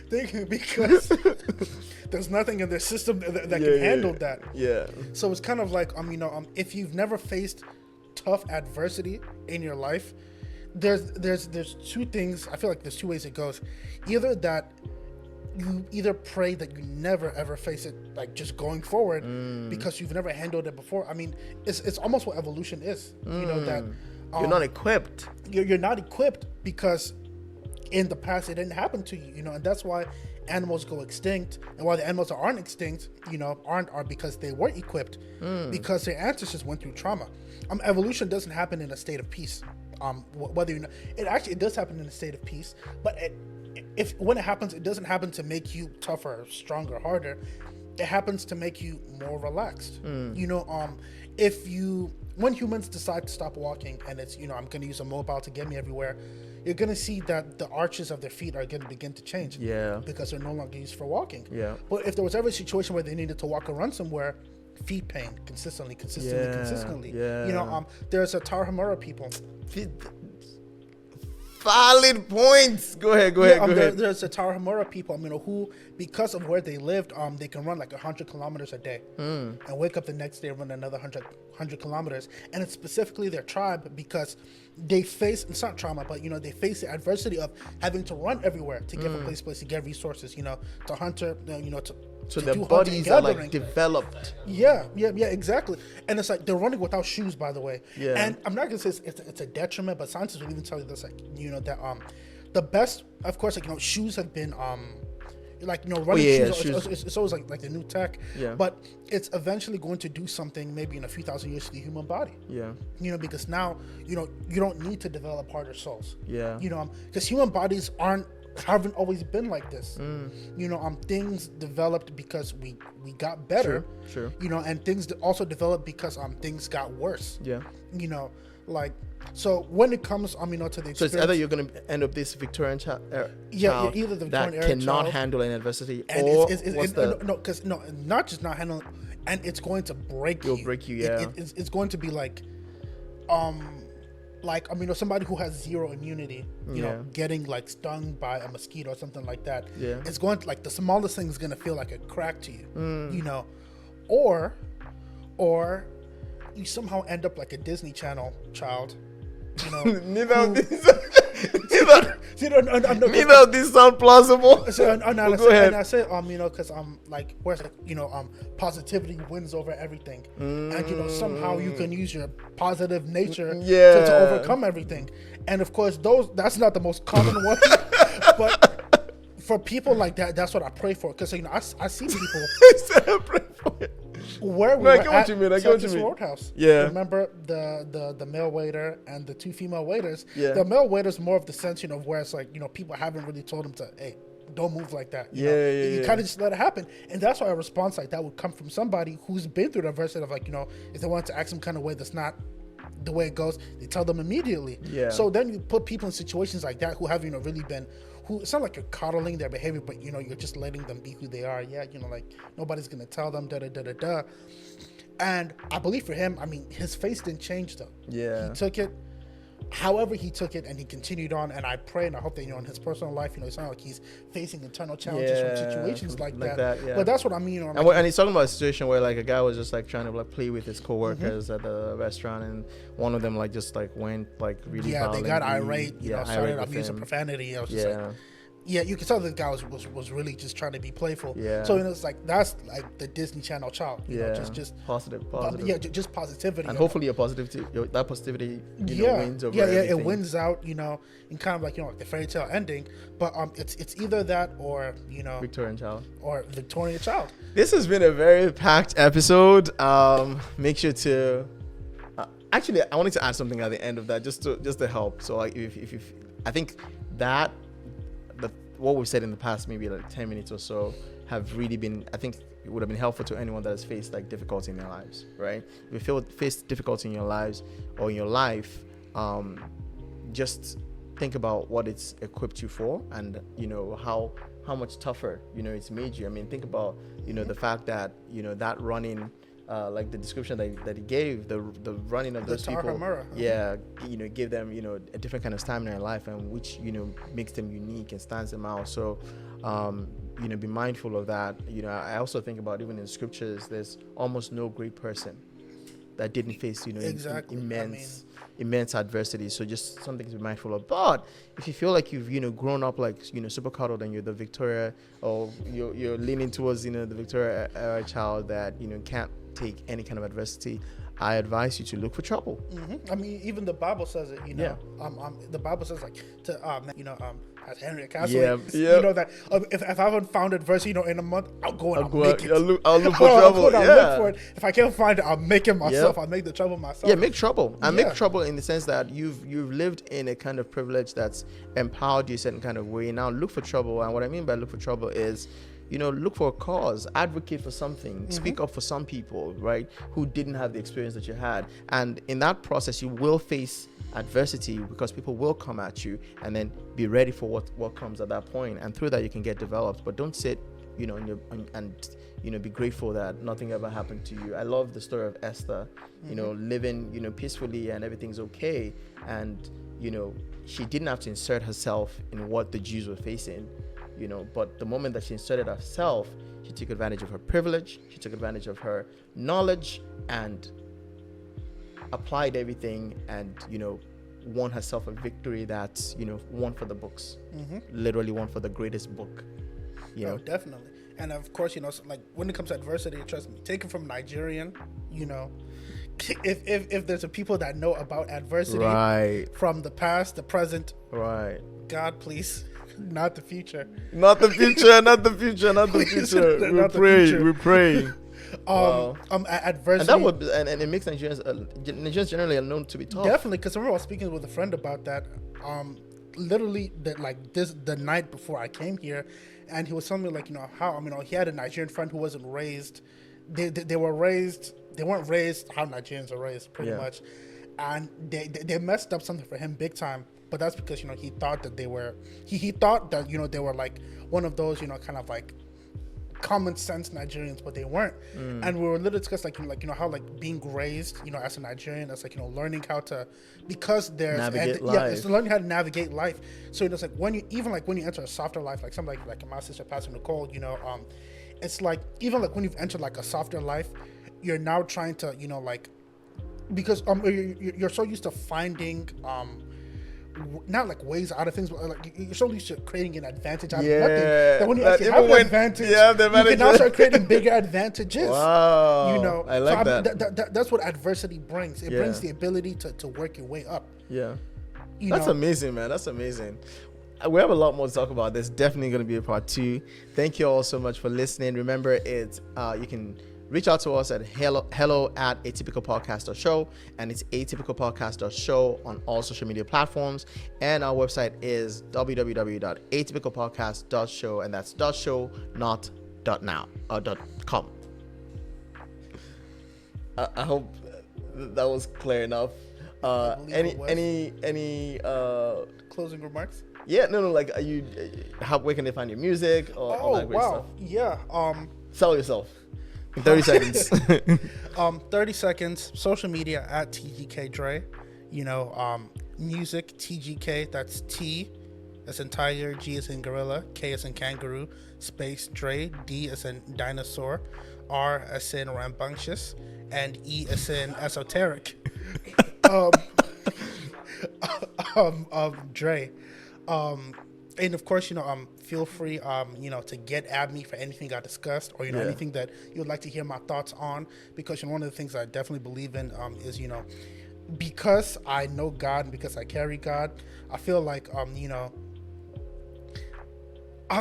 thing, because there's nothing in their system that can handle that. Yeah. So it's kind of like if you've never faced tough adversity in your life, there's two things. I feel like there's two ways it goes. Either that you either pray that you never ever face it, like just going forward, because you've never handled it before. I mean, it's almost what evolution is. That you're not equipped. You're not equipped because in the past it didn't happen to you. And that's why animals go extinct, and why the animals that aren't extinct, are because they weren't equipped, because their ancestors went through trauma. Evolution doesn't happen in a state of peace. Whether it does happen in a state of peace, but when it happens, it doesn't happen to make you tougher, stronger, harder. It happens to make you more relaxed. When humans decide to stop walking, and it's I'm going to use a mobile to get me everywhere, you're going to see that the arches of their feet are going to begin to change. Yeah. Because they're no longer used for walking. Yeah. But if there was ever a situation where they needed to walk or run somewhere, feet pain consistently. Yeah. There's a Tarahumara people. Valid points. Go ahead. There's a Tarahumara people, who, because of where they lived, they can run like 100 kilometers a day, and wake up the next day and run another 100 kilometers. And it's specifically their tribe because they face, it's not trauma, but they face the adversity of having to run everywhere to get from place to place to get resources, to hunter, so their bodies are like developed. Yeah, exactly. And it's like they're running without shoes, by the way. Yeah. And I'm not gonna say it's a detriment, but scientists will even tell you this, like that the best, of course, like shoes have been running shoes. It's always like the new tech. Yeah. But it's eventually going to do something maybe in a few thousand years to the human body. Yeah. Because now you don't need to develop harder soles. Yeah. Because human bodies haven't always been like this. Things developed because we got better. Sure. And things also developed because things got worse. Yeah. So when it comes to the experience, so it's either you're going to end up this Victorian child either the that Victorian cannot child, handle an adversity, and or not just not handling, and it's going to break you. It'll break you. Yeah. It's going to be like somebody who has zero immunity, getting like stung by a mosquito or something like that. Yeah. It's going to, like, the smallest thing is going to feel like a crack to you, or you somehow end up like a Disney Channel child, Neither of these sound plausible. So, go ahead. And I say, because where's positivity wins over everything, and somehow you can use your positive nature to overcome everything, and of course that's not the most common one, but for people like that, that's what I pray for, because I see people. I pray for it. Where we were at Texas mean. Roadhouse. Yeah. Remember the male waiter and the two female waiters? Yeah. The male waiter's more of the sense, where it's like, people haven't really told him to, hey, don't move like that. You kind of just let it happen. And that's why a response like that would come from somebody who's been through the adversity of, like, if they want to act some kind of way that's not the way it goes, they tell them immediately. Yeah. So then you put people in situations like that who have, really been, who, it's not like you're coddling their behavior, but you're just letting them be who they are. Yeah, like nobody's gonna tell them da. And I believe for him, his face didn't change though. Yeah. He took it, however he took it, and he continued on. And I pray and I hope that in his personal life, it's not like he's facing internal challenges from situations like that. Yeah. But that's what I mean. And he's talking about a situation where like a guy was just like trying to like play with his coworkers at the restaurant, and one of them like just like went like really they got irate. irate started abusing profanity. I was just like, Yeah, you can tell the guy was really just trying to be playful. Yeah. So it's like that's like the Disney Channel child. You know, just positive. Yeah, just positivity. And hopefully that positivity, wins over everything. It wins out. And kind of like like the fairy tale ending. But it's either that or Victorian child. Or Victorian child. This has been a very packed episode. Make sure to. Actually, I wanted to add something at the end of that, just to help. So, like, if I think that what we've said in the past, maybe like 10 minutes or so, have really been, I think it would have been helpful to anyone that has faced like difficulty in their lives, right? If you face difficulty in your lives or in your life, just think about what it's equipped you for, and how much tougher it's made you. I mean, think about the fact that that running. Like the description that he gave, the running of those people, give them a different kind of stamina in life, and which makes them unique and stands them out. So be mindful of that. I also think about, even in scriptures, there's almost no great person that didn't face exactly. immense adversity. So just something to be mindful of. But if you feel like you've grown up like super cuddled, and you're the Victoria, or you're leaning towards the Victoria era child that can't take any kind of adversity, I advise you to look for trouble. Mm-hmm. I mean, even the Bible says it. The Bible says like to as Henry Castle, that if I haven't found adversity, in a month, I'll go and I'll make it. I'll look for trouble. Look for it. If I can't find it, I'll make it myself. I'll make the trouble myself. Yeah, make trouble. And make trouble in the sense that you've lived in a kind of privilege that's empowered you a certain kind of way. Now look for trouble. And what I mean by look for trouble is, look for a cause, advocate for something, speak up for some people, right, who didn't have the experience that you had. And in that process, you will face adversity, because people will come at you, and then be ready for what comes at that point. And through that, you can get developed. But don't sit, and be grateful that nothing ever happened to you. I love the story of Esther, living, peacefully, and everything's okay. And, she didn't have to insert herself in what the Jews were facing. But the moment that she inserted herself, she took advantage of her privilege, she took advantage of her knowledge, and applied everything, and won herself a victory that's won for the books, literally won for the greatest book. Oh, definitely. And of course, like when it comes to adversity, trust me, take it from Nigerian, if there's a people that know about adversity, right, from the past, the present, right, God, please. Not the future. Not the future. Not the future. Not the future. We pray. Wow. Adversity. And that would, and it makes Nigerians generally are known to be tough. Definitely, because I remember I was speaking with a friend about that. Literally, the night before I came here, and he was telling me how he had a Nigerian friend who wasn't raised. They weren't raised how Nigerians are raised, pretty much, and they messed up something for him big time. But that's because he thought that they were he thought that they were like one of those kind of like common sense Nigerians, but they weren't. And we were literally discussing how being raised as a Nigerian, that's learning how to, because there's it's learning how to navigate life. So it's like when you enter a softer life, like something like my sister Pastor Nicole, it's like even like when you've entered like a softer life, you're now trying to because you're so used to finding not like ways out of things, but like you're so used to creating an advantage out of nothing. That when you actually have the advantage, you can now start creating bigger advantages. Wow. I like that. That's what adversity brings. It brings the ability to work your way up. Yeah. That's amazing, man. That's amazing. We have a lot more to talk about. There's definitely going to be a part 2. Thank you all so much for listening. Remember, it's you can reach out to us at hello@atypicalpodcast.show, and it's atypicalpodcast.show on all social media platforms. And our website is www.atypicalpodcast.show, and that's .show, not .now or .com. I hope that was clear enough. Any closing remarks? Yeah, no. Like, where can they find your music or all that great stuff? Yeah. Sell yourself. 30 seconds. 30 seconds. Social media at TGK Dre. Music TGK. That's T as in tiger, G as in gorilla, K as in kangaroo, space Dre, D as in dinosaur, R as in rambunctious, and E as in esoteric. Dre. And of course, feel free, to get at me for anything I discussed, or anything that you would like to hear my thoughts on. Because one of the things I definitely believe in is because I know God and because I carry God, I feel like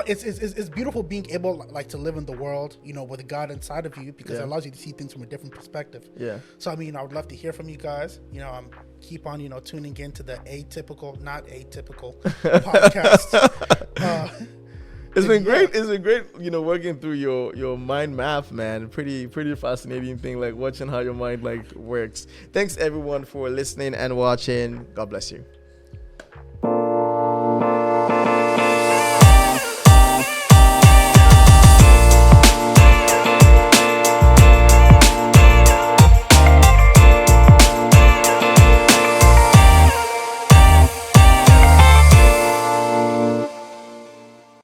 it's beautiful being able to live in the world with God inside of you, because it allows you to see things from a different perspective. So I would love to hear from you guys. Keep on tuning into the not atypical podcast. It's been great. It's been great, working through your mind map, man. Pretty fascinating thing, like watching how your mind works. Thanks everyone for listening and watching. God bless you.